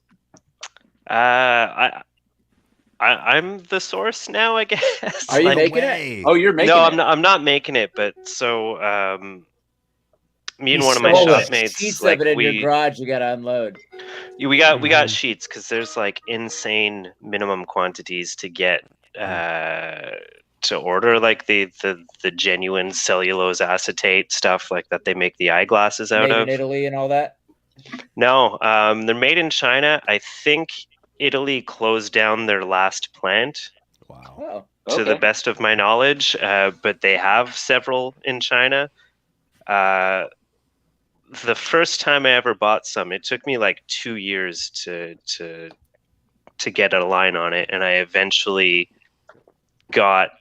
I'm the source now, I guess. Are you making it? Oh, you're making it. No, I'm not making it, but so me and one of my shopmates, sheets like, of it in your garage, you gotta unload. We got sheets because there's like insane minimum quantities to get to order, like the genuine cellulose acetate stuff like that they make the eyeglasses out of. In Italy and all that? No, they're made in China. I think Italy closed down their last plant. Wow. To the best of my knowledge, but they have several in China. The first time I ever bought some, it took me like 2 years to get a line on it, and I eventually got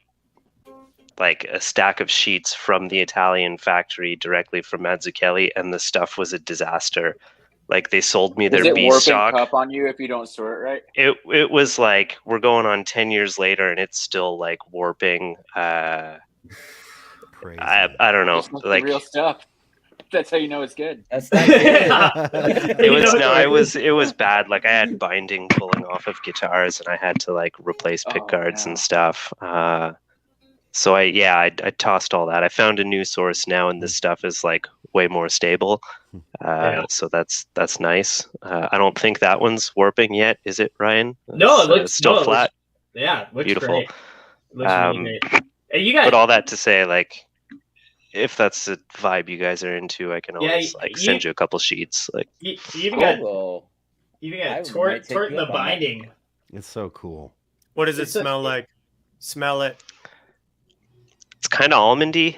like a stack of sheets from the Italian factory directly from Mazzucchelli, and the stuff was a disaster. Like, they sold me their B stock. Cup on you if you don't store it right? It was like, we're going on 10 years later and it's still like warping. Crazy. I don't know. Like, real stuff. That's how you know it's good. That's not good. It was bad. Like, I had binding pulling off of guitars and I had to like replace pick guards and stuff. So I tossed all that. I found a new source now, and this stuff is like way more stable. So that's nice. I don't think that one's warping yet, is it, Ryan? No, it looks still flat. It looks beautiful. Great. It looks really great. Hey, you guys, but all that to say, like, if that's the vibe you guys are into, I can always send you a couple sheets. Like, you even got tort in the binding. It's so cool. What does it smell like? Smell it. It's kind of almondy.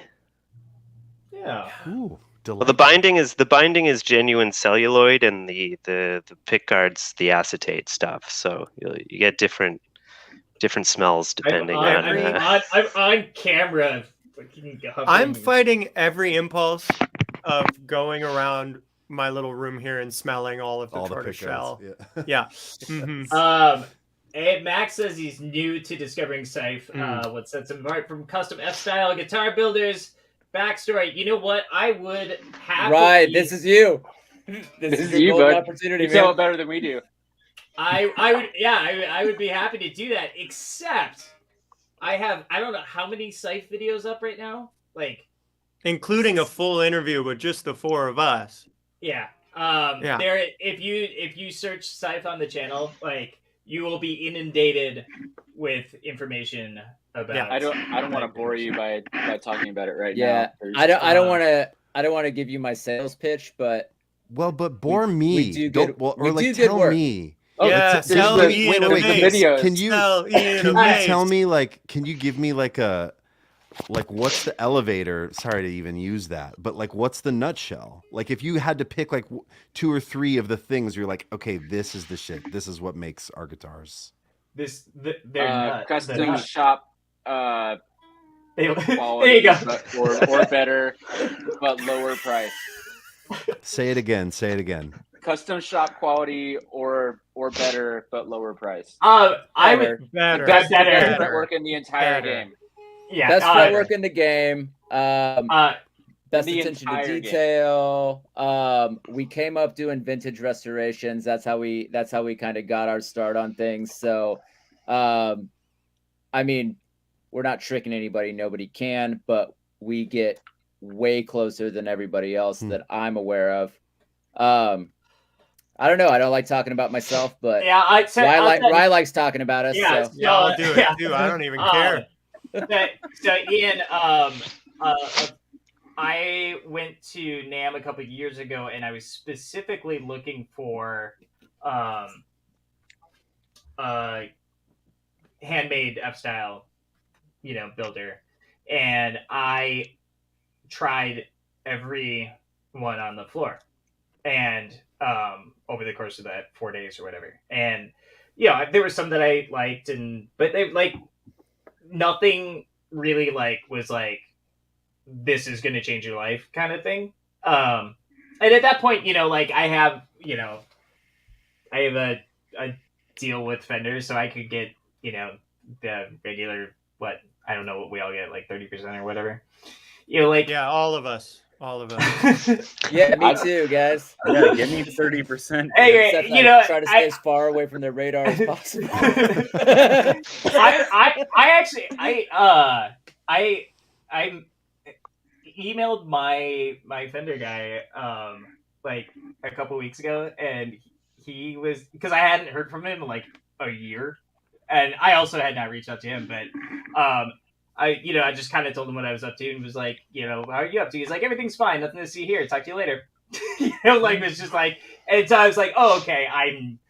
Yeah. Ooh, well, the binding is genuine celluloid, and the pick guard's the acetate stuff. So you get different smells depending on. I'm on camera. I'm fighting every impulse of going around my little room here and smelling all of the tortoiseshell. Yeah. And Max says he's new to discovering Seüf. What sets him apart from custom F-style guitar builders. Backstory. You know what? I would have. Right. This is you. This is your golden opportunity, man. You sell it better than we do. I would be happy to do that. Except I don't know how many Seüf videos up right now. Like, including a full interview with just the four of us. Yeah. Yeah. There, if you search Seüf on the channel, like, you will be inundated with information about. Yeah. I don't want to bore you by talking about it right now. Yeah, I don't want to give you my sales pitch, but bore me. We do good. Or like tell me. Oh, yeah, tell Ian wait, videos. Can you tell me, like, can you give me like what's the elevator? Sorry to even use that, but like, what's the nutshell? Like, if you had to pick like 2 or 3 of the things, you're like, okay, this is the shit. This is what makes our guitars. They're custom shop. There you go. Or better, but lower price. Say it again. Custom shop quality or better, but lower price. I would better. Best fretwork in the entire game. Yeah, best fretwork in the game. Best attention to detail. We came up doing vintage restorations. That's how we kind of got our start on things. So, I mean, we're not tricking anybody. Nobody can, but we get way closer than everybody else that I'm aware of. I don't know. I don't like talking about myself, but yeah, Rye likes talking about us. Yeah, so. yeah, I'll do it too. I don't even care. So Ian, I went to NAMM a couple of years ago, and I was specifically looking for handmade F-style, builder, and I tried every one on the floor, and over the course of that 4 days or whatever, and there were some that I liked, but they like nothing really was like, this is going to change your life kind of thing. And at that point, I have a deal with Fender, so I could get, the regular, I don't know what we all get, like 30% or whatever. Yeah, all of us. Yeah, me too, guys. Yeah, give me 30%. Hey, try to stay as far away from their radar as possible. I emailed my Fender guy like a couple weeks ago, and he was, because I hadn't heard from him in like a year, and I also had not reached out to him, but I just kind of told him what I was up to, and was like, how are you up to? He's like, everything's fine, nothing to see here. Talk to you later. It's just like, and so I was like, oh, okay, I'm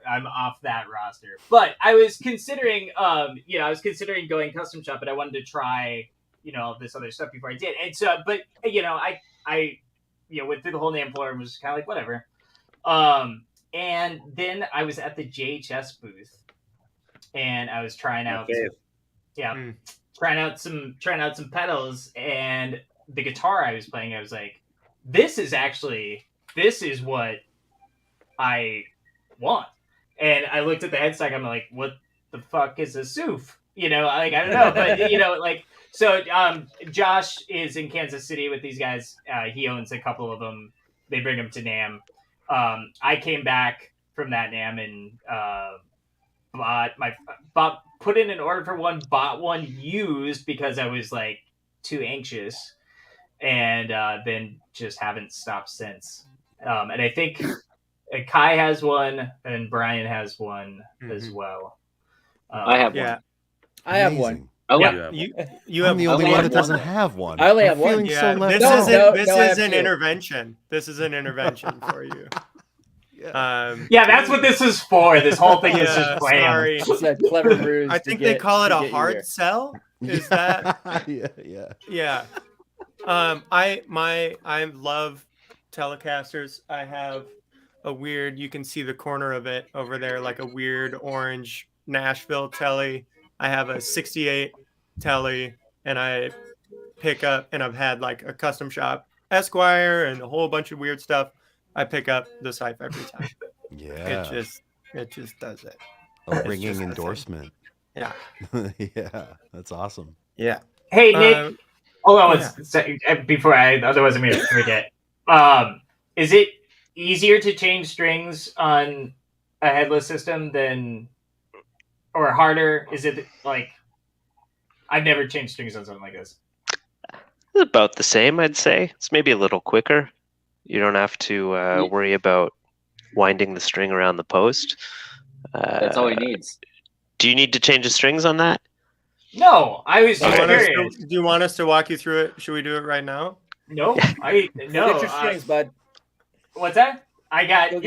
off that roster. But I was considering, going custom shop, but I wanted to try, all this other stuff before I did. And so, but I went through the whole NAMM floor and was kind of like, whatever. And then I was at the JHS booth, and I was trying out. Trying out some pedals, and the guitar I was playing, I was like, this is what I want. And I looked at the headstock, I'm like, what the fuck is a Seüf? I don't know, but so Josh is in Kansas City with these guys. He owns a couple of them. They bring them to NAMM. I came back from that NAMM and put in an order for one, bought one used because I was like too anxious, and then just haven't stopped since. And I think Kai has one, and Brian has one as well. I have one. I have one. You I'm the only one that doesn't have one. I only have one. So this is an intervention. This is an intervention for you. That's what this is for. This whole thing is just planned. Sorry. It's a clever ruse. I think they call it a hard sell. Is that? Yeah. I love Telecasters. I have a weird, you can see the corner of it over there, like a weird orange Nashville Tele. I have a 68 Tele, and I pick up, and I've had like a custom shop Esquire and a whole bunch of weird stuff. I pick up the Seüf every time. Yeah. It just does it. A ringing endorsement. Yeah. Yeah. That's awesome. Yeah. Hey, Nick. Hold on one second before otherwise I'm going to forget. Is it easier to change strings on a headless system than, or harder? Is it like, I've never changed strings on something like this. It's about the same, I'd say. It's maybe a little quicker. You don't have to worry about winding the string around the post. That's all he needs. Do you need to change the strings on that? No, I was just curious. Do you want us to walk you through it? Should we do it right now? No, no. Get your strings, bud. What's that? I got. Go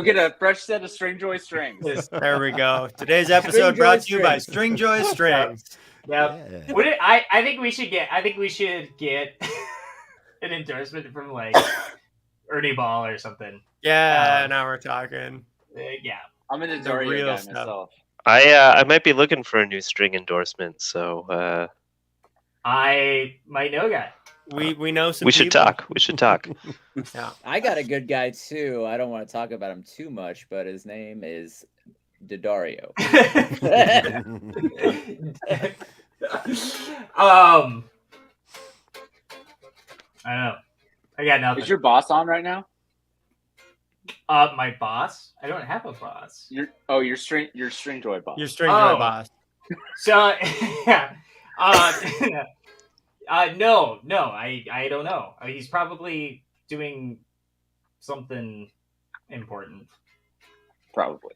get a fresh set of Stringjoy strings. There we go. Today's episode brought to you by Stringjoy Strings. Yep. Yeah. I think we should get. I think we should get an endorsement from like Ernie Ball or something. Yeah, now we're talking. Yeah, I'm an Dario guy myself. I might be looking for a new string endorsement, so I might know a guy. We know some. We should talk. We should talk. Yeah. I got a good guy too. I don't want to talk about him too much, but his name is Dario. I don't know. I got nothing. Is your boss on right now? My boss? I don't have a boss. Your Stringjoy boss. Your Stringjoy boss. So yeah. No, I don't know. He's probably doing something important. Probably.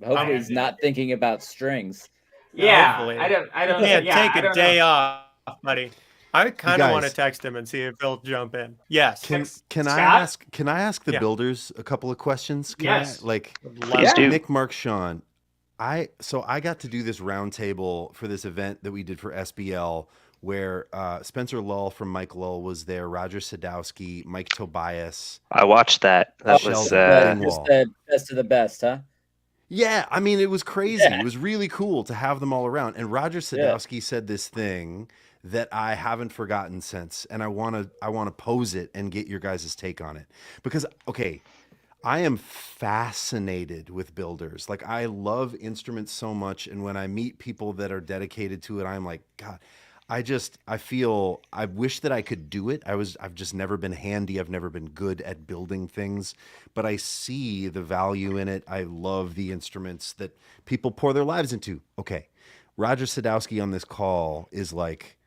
Hopefully he's not thinking about strings. Yeah, hopefully. I don't. Yeah, take a day off, buddy. I kind of want to text him and see if he'll jump in. Yes. Can I ask the builders a couple of questions? Yes. Nic, Marq Shaun. I got to do this roundtable for this event that we did for SBL, where Spencer Lull from Mike Lull was there, Roger Sadowski, Mike Tobias. I watched that. That was the best of the best, huh? Yeah, I mean, it was crazy. Yeah. It was really cool to have them all around. And Roger Sadowski said this thing that I haven't forgotten since, and I want to pose it and get your guys' take on it. Because, okay, I am fascinated with builders. Like, I love instruments so much, and when I meet people that are dedicated to it, I'm like, God, I wish that I could do it. I've just never been handy. I've never been good at building things, but I see the value in it. I love the instruments that people pour their lives into. Okay. Roger Sadowski on this call is like,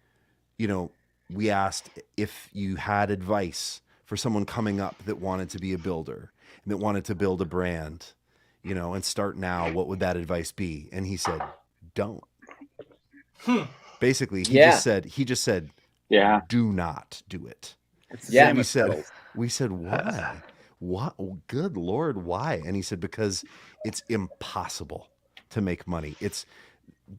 we asked if you had advice for someone coming up that wanted to be a builder and that wanted to build a brand, and start now, what would that advice be? And he said, don't. Basically, he just said, yeah, do not do it. Yeah. We said, why? What? Good Lord, why? And he said, because it's impossible to make money. It's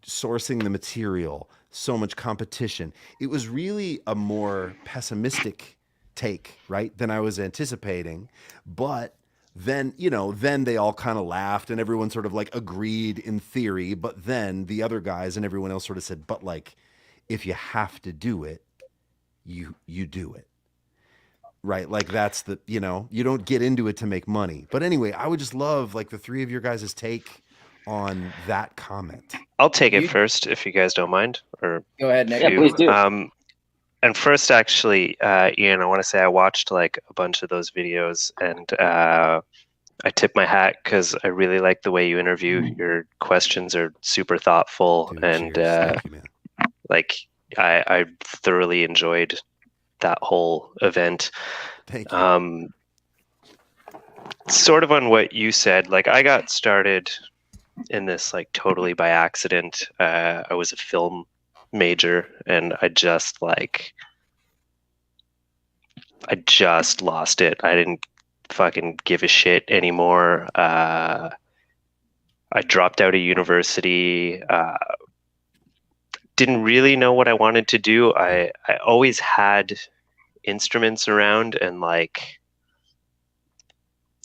sourcing the material, so much competition. It was really a more pessimistic take, right, than I was anticipating. But then, then they all kind of laughed and everyone sort of like agreed in theory. But then the other guys and everyone else sort of said, but like, if you have to do it, you do it. Right. Like that's you don't get into it to make money. But anyway, I would just love like the three of your guys' take on that comment. I'll take it first if you guys don't mind. Or go ahead, Nic. Yeah, please do. And first, actually, Ian, I want to say I watched like a bunch of those videos, and I tip my hat because I really like the way you interview. Your questions are super thoughtful, and Thank you, man. like I thoroughly enjoyed that whole event. Thank you. Sort of on what you said, like I got started in this like totally by accident. I was a film major and I just lost it. I didn't fucking give a shit anymore. I dropped out of university. Didn't really know what I wanted to do. I always had instruments around, and like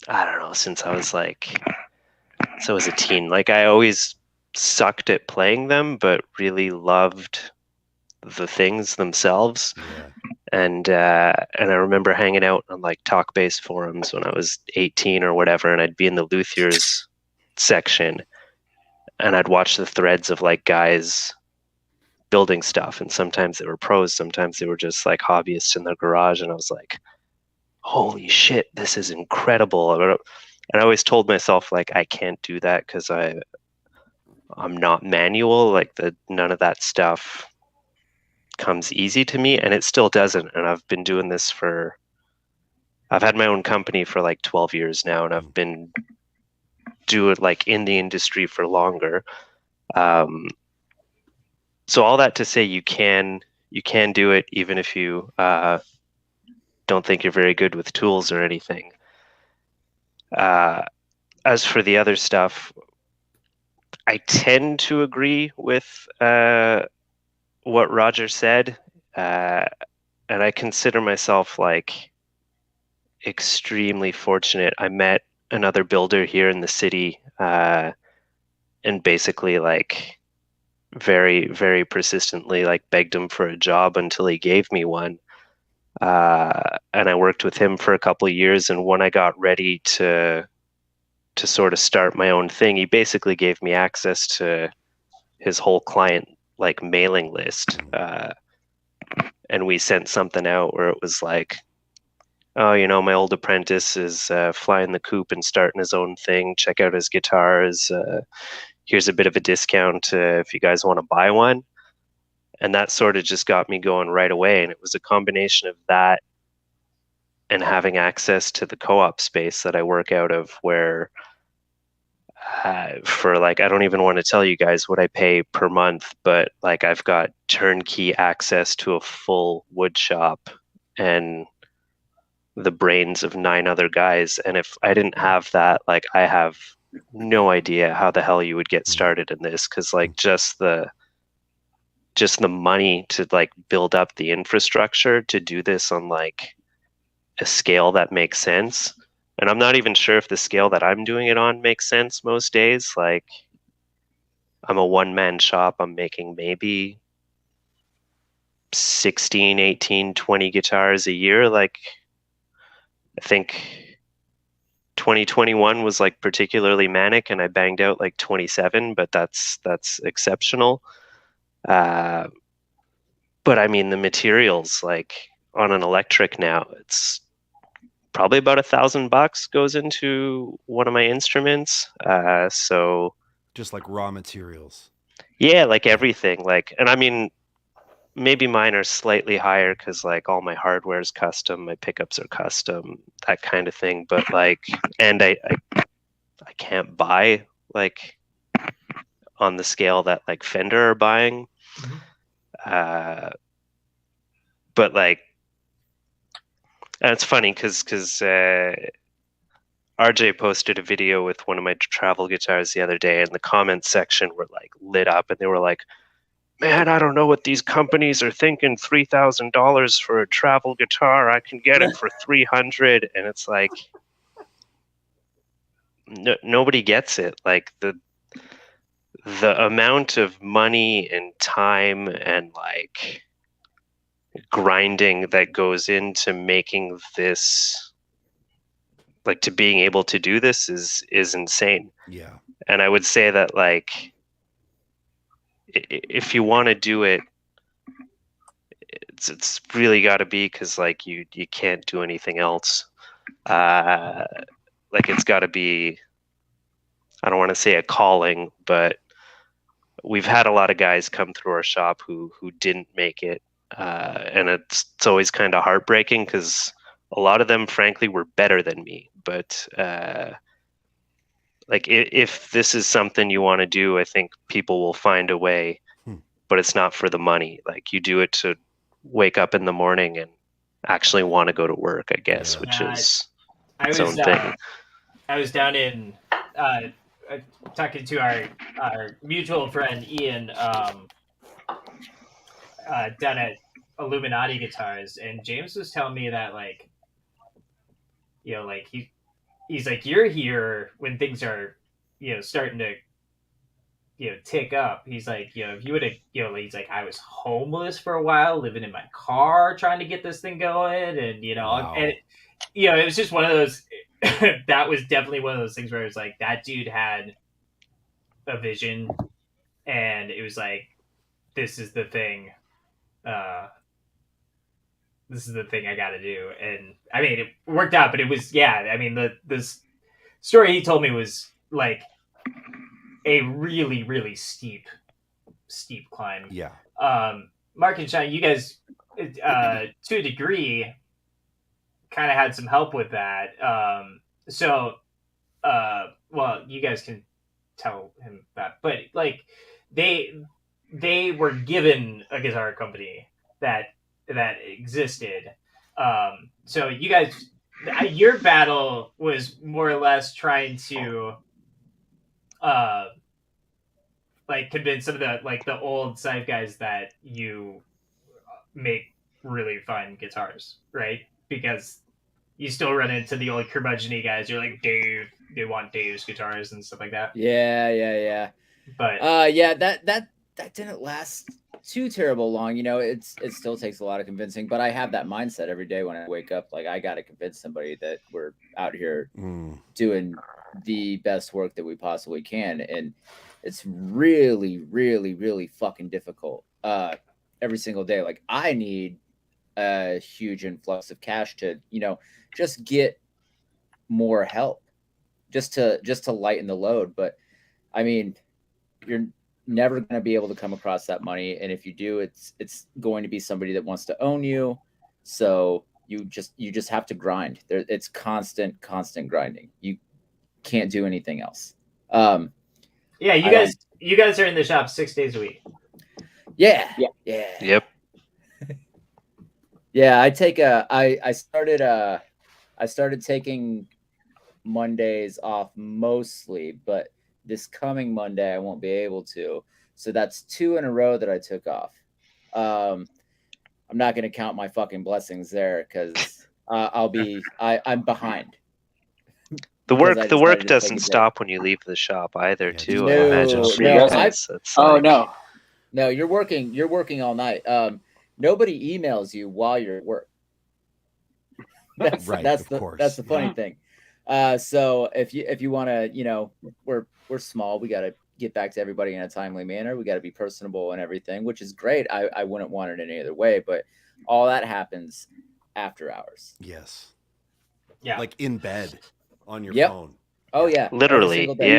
I don't know, since I was a teen, like I always sucked at playing them, but really loved the things themselves. Yeah. And I remember hanging out on like talk bass forums when I was 18 or whatever, and I'd be in the luthiers section and I'd watch the threads of like guys building stuff, and sometimes they were pros, sometimes they were just like hobbyists in their garage, and I was like, holy shit, this is incredible. And I always told myself like I can't do that because I'm not manual. Like none of that stuff comes easy to me, and it still doesn't. And I've been doing this I've had my own company for like 12 years now, and I've been doing like in the industry for longer. So all that to say, you can do it even if you don't think you're very good with tools or anything. As for the other stuff, I tend to agree with what Roger said, and I consider myself like extremely fortunate. I met another builder here in the city, and basically like very, very persistently like begged him for a job until he gave me one. And I worked with him for a couple of years. And when I got ready to sort of start my own thing, he basically gave me access to his whole client like mailing list. And we sent something out where it was like, oh, you know, my old apprentice is flying the coop and starting his own thing. Check out his guitars. Here's a bit of a discount if you guys want to buy one. And that sort of just got me going right away. And it was a combination of that and having access to the co-op space that I work out of, where for like, I don't even want to tell you guys what I pay per month, but like I've got turnkey access to a full wood shop and the brains of 9 other guys. And if I didn't have that, like I have no idea how the hell you would get started in this, because like just the money to like build up the infrastructure to do this on like a scale that makes sense. And I'm not even sure if the scale that I'm doing it on makes sense most days. Like I'm a one-man shop. I'm making maybe 16, 18, 20 guitars a year. Like I think 2021 was like particularly manic and I banged out like 27, but that's exceptional. But I mean, the materials like on an electric now, it's probably about $1,000 goes into one of my instruments. So just like raw materials. Yeah, like everything. Like, and I mean, maybe mine are slightly higher because like all my hardware is custom, my pickups are custom, that kind of thing. But like, and I can't buy like on the scale that like Fender are buying. But like, and it's funny because RJ posted a video with one of my travel guitars the other day, and the comments section were like lit up, and they were like, "Man, I don't know what these companies are thinking. $3,000 for a travel guitar. I can get it for $300." And it's like, nobody gets it. Like the amount of money and time and like grinding that goes into making this, like to being able to do this is insane. Yeah. And I would say that like if you want to do it, it's really got to be because like you can't do anything else. Like it's got to be, I don't want to say a calling, but we've had a lot of guys come through our shop who didn't make it, and it's always kind of heartbreaking because a lot of them, frankly, were better than me. But like if this is something you want to do, I think people will find a way. But it's not for the money. Like you do it to wake up in the morning and actually want to go to work, I guess, which is its own thing. I was down in talking to our mutual friend Ian down at Illuminati Guitars, and James was telling me that like, you know, like he's like, you're here when things are, you know, starting to, you know, tick up. He's like, you know, if you would have, you know, he's like, I was homeless for a while, living in my car, trying to get this thing going, and you know, Wow. and you know, it was just one of those. That was definitely one of those things where it was like that dude had a vision, and it was like, this is the thing. This is the thing I got to do, and I mean, it worked out. But it was, yeah. I mean, this story he told me was like a really, really steep climb. Yeah. Marq and Shaun, you guys, to a degree, kind of had some help with that. Well, you guys can tell him that, but like they were given a guitar company that existed. So you guys, your battle was more or less trying to like convince some of the old side guys that you make really fine guitars, right? Because you still run into the old curmudgeon guys. You're like, Dave, they want Dave's guitars and stuff like that. Yeah. But that didn't last too terrible long. It still takes a lot of convincing, but I have that mindset every day when I wake up. Like, I got to convince somebody that we're out here doing the best work that we possibly can. And it's really, really, really fucking difficult every single day. Like, I need a huge influx of cash to, just get more help, just to lighten the load. But I mean, you're never going to be able to come across that money, and if you do, it's going to be somebody that wants to own you. So you just have to grind. It's constant grinding. You can't do anything else. Yeah, you guys are in the shop 6 days a week. Yeah. Yep. Yeah, I started taking Mondays off mostly, but this coming Monday I won't be able to. So that's 2 in a row that I took off. I'm not going to count my fucking blessings there because I'm behind. The work doesn't stop when you leave the shop either, too. I imagine. No, you're working all night. Nobody emails you while you're at work. That's the funny thing. So if you want to, we're small. We got to get back to everybody in a timely manner. We got to be personable and everything, which is great. I wouldn't want it any other way, but all that happens after hours. Yes. Yeah. Like in bed on your phone. Oh yeah. Literally. Yeah.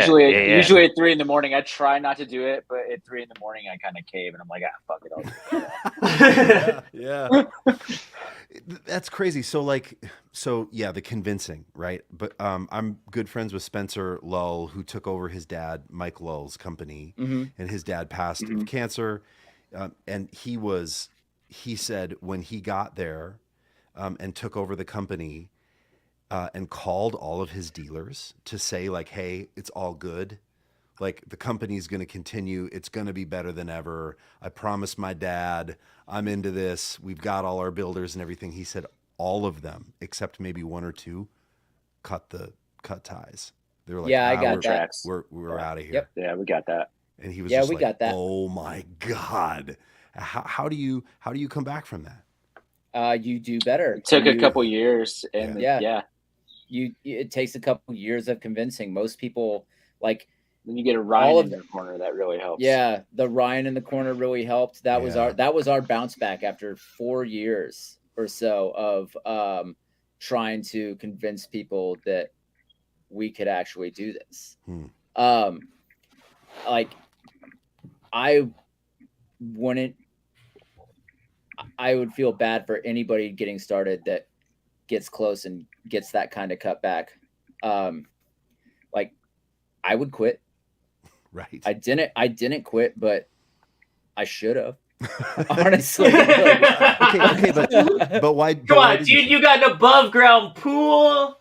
Usually at 3 a.m. I try not to do it, but at 3 a.m. I kind of cave and I'm like, fuck it. Yeah. That's crazy. So the convincing, right? But I'm good friends with Spencer Lull, who took over his dad, Mike Lull's company, and his dad passed of cancer. And he said when he got there and took over the company and called all of his dealers to say like, hey, it's all good. Like, the company's going to continue. It's going to be better than ever. I promised my dad I'm into this. We've got all our builders and everything. He said all of them, except maybe 1 or 2, cut ties. They were like, I got that. We're out of here. Yep. Yeah, we got that. And he was just like, got that. Oh my God. How do you come back from that? You do better. It took a couple years, and it takes a couple years of convincing. Most people, like, when you get a Ryan in their corner, that really helps. Yeah, the Ryan in the corner really helped. That was our bounce back after 4 years or so of trying to convince people that we could actually do this. Like, I would feel bad for anybody getting started that gets close and gets that kind of cut back. Like, I would quit. Right. I didn't quit, but I should have. Honestly. Okay, but why? Come on, dude! You got an above ground pool.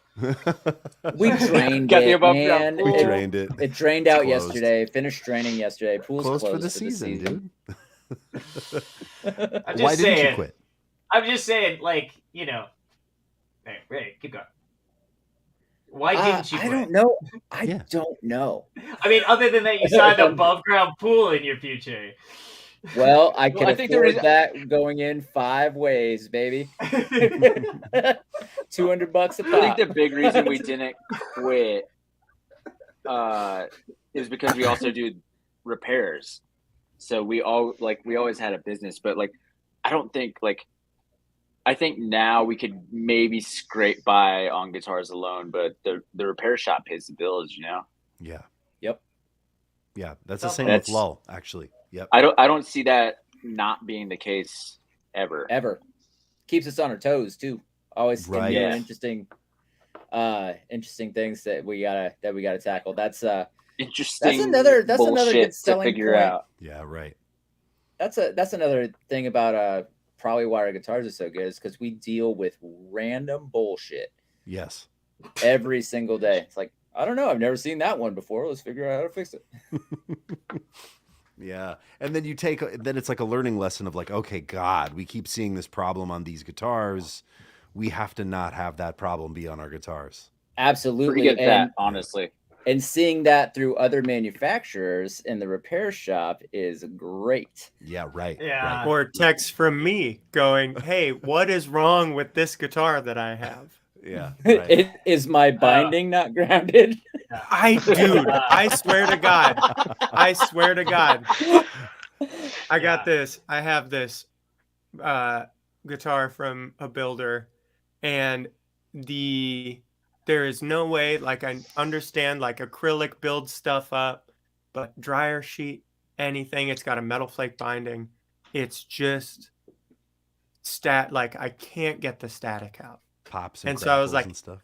We drained it. The above ground pool. We drained it. It drained out yesterday. Finished draining yesterday. Pool's closed for the season, dude. Why didn't you quit? I'm just saying, like, Hey, keep going. Why didn't you quit? I don't know. I don't know. I mean, other than that, you saw an above ground pool in your future. Well, I can afford that going in 5 ways, baby. $200 a pop. I think the big reason we didn't quit is because we also do repairs. So we always had a business, but like, I don't think like I think now we could maybe scrape by on guitars alone, but the repair shop pays the bills, you know. Yeah. Yep. Yeah, that's the same That's- with Lull, actually. Yep. I don't see that not being the case ever. Keeps us on our toes too. Always Right. doing Yeah. interesting things that we gotta tackle. That's Interesting. another good bullshit selling to figure point. out. Yeah, right. That's another thing about probably why our guitars are so good is because we deal with random bullshit Yes. every single day. It's like, I don't know, I've never seen that one before. Let's figure out how to fix it. Yeah. And then then it's like a learning lesson of like, okay, God, we keep seeing this problem on these guitars. We have to not have that problem be on our guitars. Absolutely. Forget that, honestly. And seeing that through other manufacturers in the repair shop is great. Yeah, right. Yeah. Right. Or text from me going, "Hey, what is wrong with this guitar that I have?" Yeah. Right. Is my binding not grounded? I swear to God, I got this. I have this guitar from a builder, and there is no way, like, I understand, like, acrylic builds stuff up, but dryer sheet, anything, it's got a metal flake binding. It's just like, I can't get the static out. Pops and so I was crackles like, and stuff.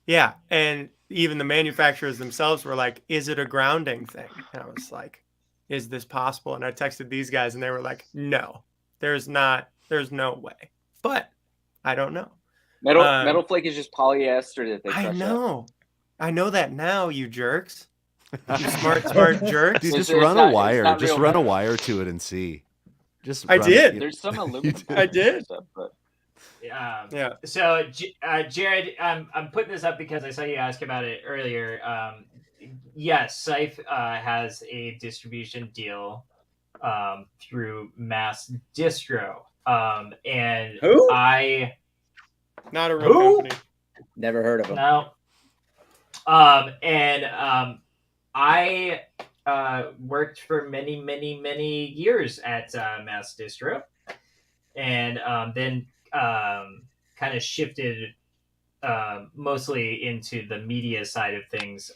yeah. And even the manufacturers themselves were like, is it a grounding thing? And I was like, is this possible? And I texted these guys and they were like, no, there's no way. But I don't know. Metal flake is just polyester that they crush I know that now, you jerks. You smart jerks. Dude, So just it's run not- a wire. it's not Just real run a metal. wire to it and see. I did. There's some aluminum. I did. Stuff, but Yeah. So, Jared, I'm putting this up because I saw you ask about it earlier. Yes, Seüf has a distribution deal through Mass Distro. And Who? Not a real Who? company. Never heard of them. No. I worked for many years at Mass Distro, and then kind of shifted mostly into the media side of things.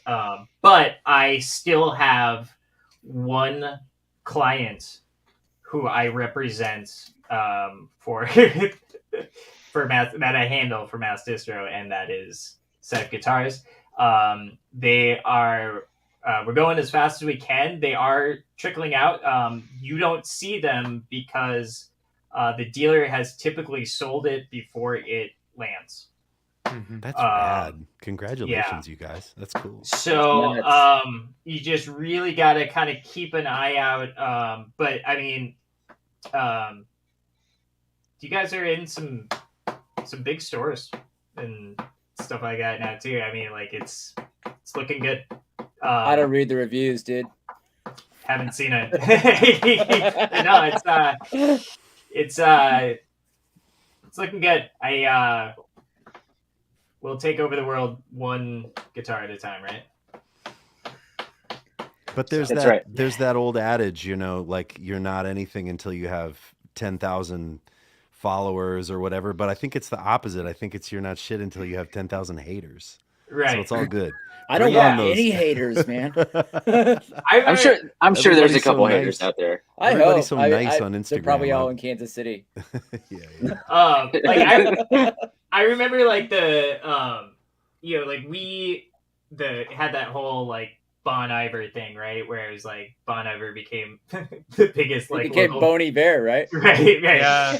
But I still have one client who I represent for that I handle for Mass Distro, and that is Seüf Guitars. They are we're going as fast as we can. They are trickling out. You don't see them because the dealer has typically sold it before it lands. That's rad. Congratulations, you guys. That's cool. So That's you just really got to kind of keep an eye out. But I mean, you guys are in some big stores and stuff like that now too. I mean, like it's looking good. I don't read the reviews, dude. Haven't seen it. No, it's looking good. I will take over the world one guitar at a time, right? But there's That's that right. there's that old adage, you know, like you're not anything until you have 10,000 followers or whatever. But I think it's the opposite. I think it's you're not shit until you have 10,000 haters. Right. So it's all good. I don't Bring on want those. any haters, man. I'm sure there's Everybody's a couple so haters nice. out there. I Everybody's hope. so nice on Instagram. They're probably all in Kansas City. Yeah. Like I remember like the you know, like we had that whole like Bon Iver thing, right? Where it was like Bon Iver became the biggest It like became local... Boney Bear, right? right. Yeah.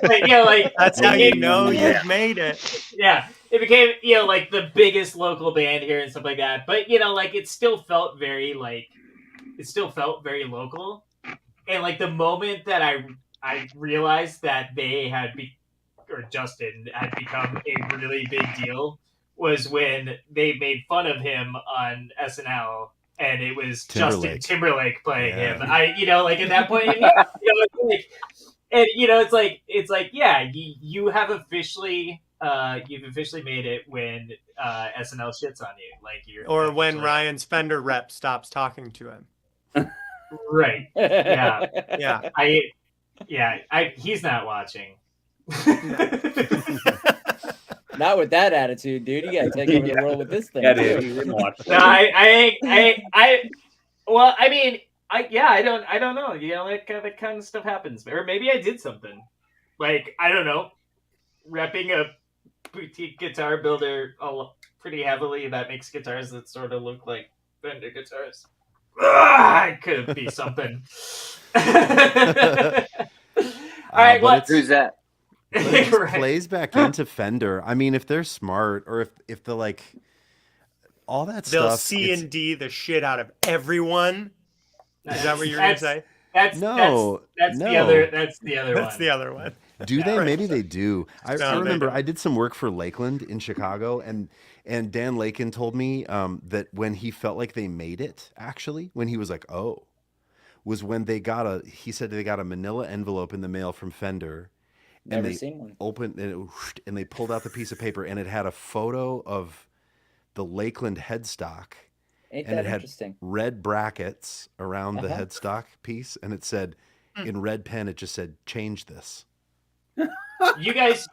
But, you know, like That's how you know yeah. you've made it. Yeah, it became, you know, like the biggest local band here and stuff like that. But, you know, like it still felt very local. And like the moment that I realized that they had or Justin had become a really big deal was when they made fun of him on SNL. And it was Justin Timberlake playing him. You know, like at that point, you know, it's like, and you know, it's like, yeah, you have officially, you've officially made it when SNL shits on you, like you're. Or when Ryan's Fender rep stops talking to him. Right. Yeah. Yeah. He's not watching. Not with that attitude, dude. You gotta take over the world with this thing. Yeah, too. dude. You didn't watch No, well, I mean, I don't know. You know, that kind of stuff happens. Or maybe I did something. Like, I don't know, repping a boutique guitar builder pretty heavily that makes guitars that sort of look like Fender guitars. It could be something. All right, what? Who's that? But it just Right. plays back into Fender. I mean, if they're smart, or if the like all that They'll stuff. C it's- and D the shit out of everyone. Is that what you're gonna say? That's No, that's no. the other. That's the other That's one. the other one. Do they? Right. Maybe they do. I No, they remember don't. I did some work for Lakeland in Chicago, and Dan Lakin told me that when he felt like they made it, actually, when he was like, oh, was when he said they got a manila envelope in the mail from Fender. Never and they seen one. opened and they pulled out the piece of paper, and it had a photo of the Lakeland headstock. Ain't And that it had interesting? red brackets around the Uh-huh. headstock piece, and it said in red pen, it just said, change this. You guys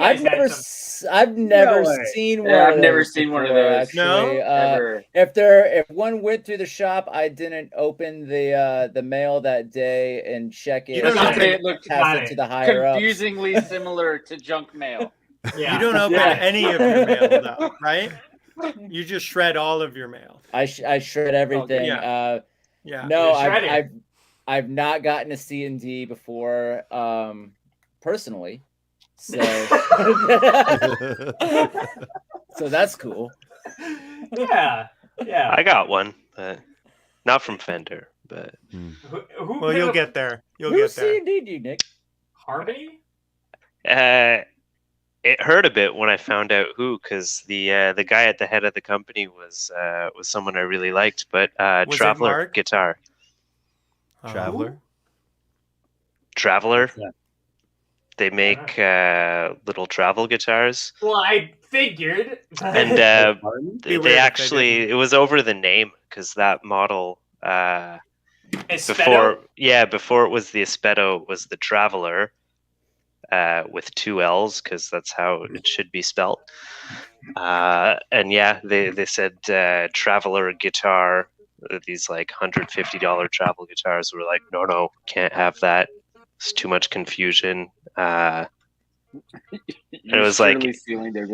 I've had never, some. I've never way. seen one. Yeah, of I've never those seen one of before, those. Actually, Ever. if one went through the shop, I didn't open the mail that day and check it. You don't and open it looked pass it to the higher ups. confusingly similar to junk mail. Yeah. You don't open Yeah. any of your mail though, right? You just shred all of your mail. I shred everything. Yeah. Yeah. No, You're shredding. I've not gotten a C&D before, personally. So, so that's cool. Yeah. I got one, but not from Fender. But Who Well, you'll get there. You'll Who get there. C&D'd you, Nick? Harmony. it hurt a bit when I found out who, because the guy at the head of the company was someone I really liked. But Was it Traveler Marq? Guitar, Traveler? Traveler. Yeah. They make little travel guitars, Well, I figured. and Be they weird if they actually it was over the name, because that model Espeto? before it was the Espeto, it was the Traveler with 2 L's, because that's how it should be spelt. And yeah, they said Traveler guitar, these like $150 travel guitars. Were like, no, can't have that. It's too much confusion. And it was like,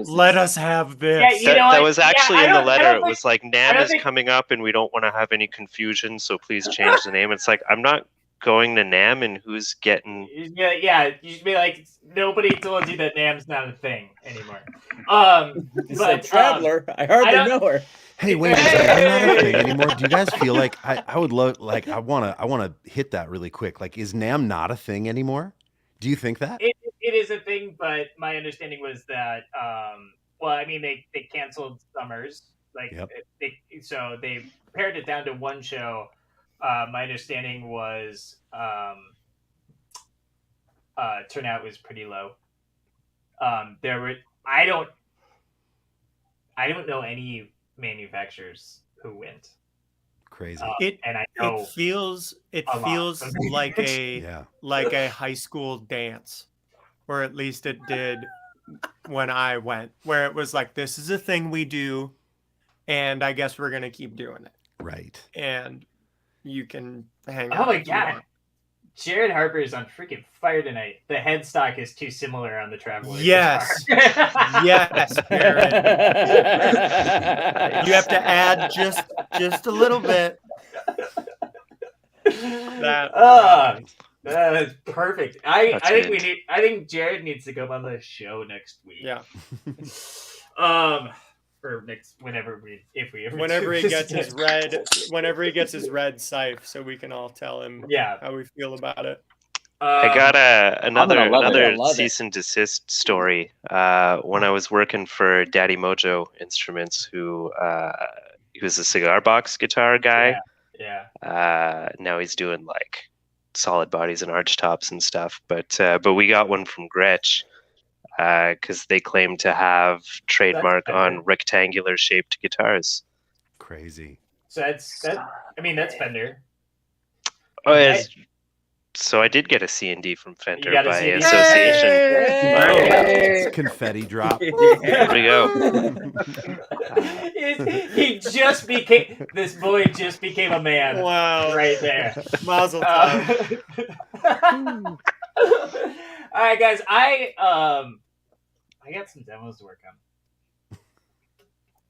Let us have this. Yeah, you know that what? was actually Yeah, I in the don't- I letter. don't It think- was like, I NAM don't is think- coming up and we don't want to have any confusion, so please change the name. It's like, I'm not going to NAM, and who's getting... Yeah, you should be like, nobody told you that NAM's not a thing anymore. It's But like Traveler. I hardly don't- know her. Hey, wait, is that not a thing anymore? Do you guys feel like I would love, like, I wanna hit that really quick. Like, is NAM not a thing anymore? Do you think that? It is a thing, but my understanding was that, well, I mean, they canceled Summers, like, Yep. so they pared it down to one show. My understanding was turnout was pretty low. There were I don't know any manufacturers who went. Crazy. And I know It feels a lot. like a Yeah. like a high school dance, or at least it did when I went, where it was like, this is a thing we do, and I guess we're gonna keep doing it, Right. and you can hang Oh out. my if you god. want. Jared Harper is on freaking fire tonight. The headstock is too similar on the Traveler. Yes. guitar. Yes, Jared. You have to add just a little bit. That is perfect. I That's think good. I think Jared needs to come on the show next week. Yeah. Or next whenever if we ever Whenever do he this gets his again. red Seüf, so we can all tell him Yeah. how we feel about it. I got another gonna love it. I love it. cease and desist story. When I was working for Daddy Mojo Instruments, who he was a cigar box guitar guy. Yeah. Now he's doing like solid bodies and arch tops and stuff. But we got one from Gretsch, because they claim to have trademark better. on rectangular shaped guitars. Crazy. So that's Fender. Oh, it's So I did get a C&D from Fender got a by C&D. association. Hey! It's confetti drop. There we go. He just became this boy. Just became a man. Wow. Right there. Mazel tov. All right, guys. I got some demos to work on.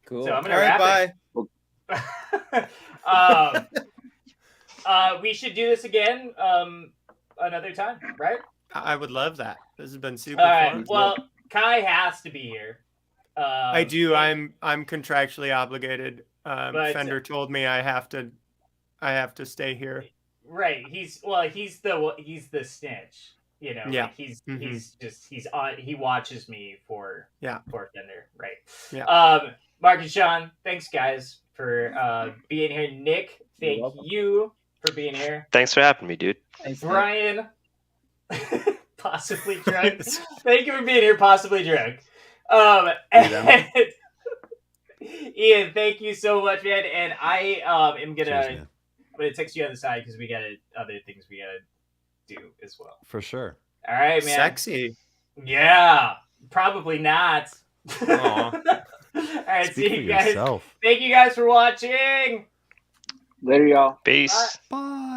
Cool. So I'm All gonna right, wrap bye. it. We should do this again another time, right? I would love that. This has been super All right. fun. Well, Kai has to be here. I do. and- I'm contractually obligated. But- Fender told me I have to stay here. Right. He's the snitch. You know. Yeah. Like he's Mhm. he watches me for Fender. Right. Yeah. Marq and Shaun, thanks guys for being here. Nick, thank you for being here. Thanks for having me, dude. Thanks, man. Brian, possibly drunk. Thank you for being here, possibly drunk. And Ian, thank you so much, man. And I am Cheers, gonna man. I'm gonna text you on the side because we got other things we gotta do as well. For sure. All right, man. Sexy. Yeah, probably not. Aw. All right, Speak see for you guys. yourself. Thank you guys for watching. Later, y'all. Peace. Bye.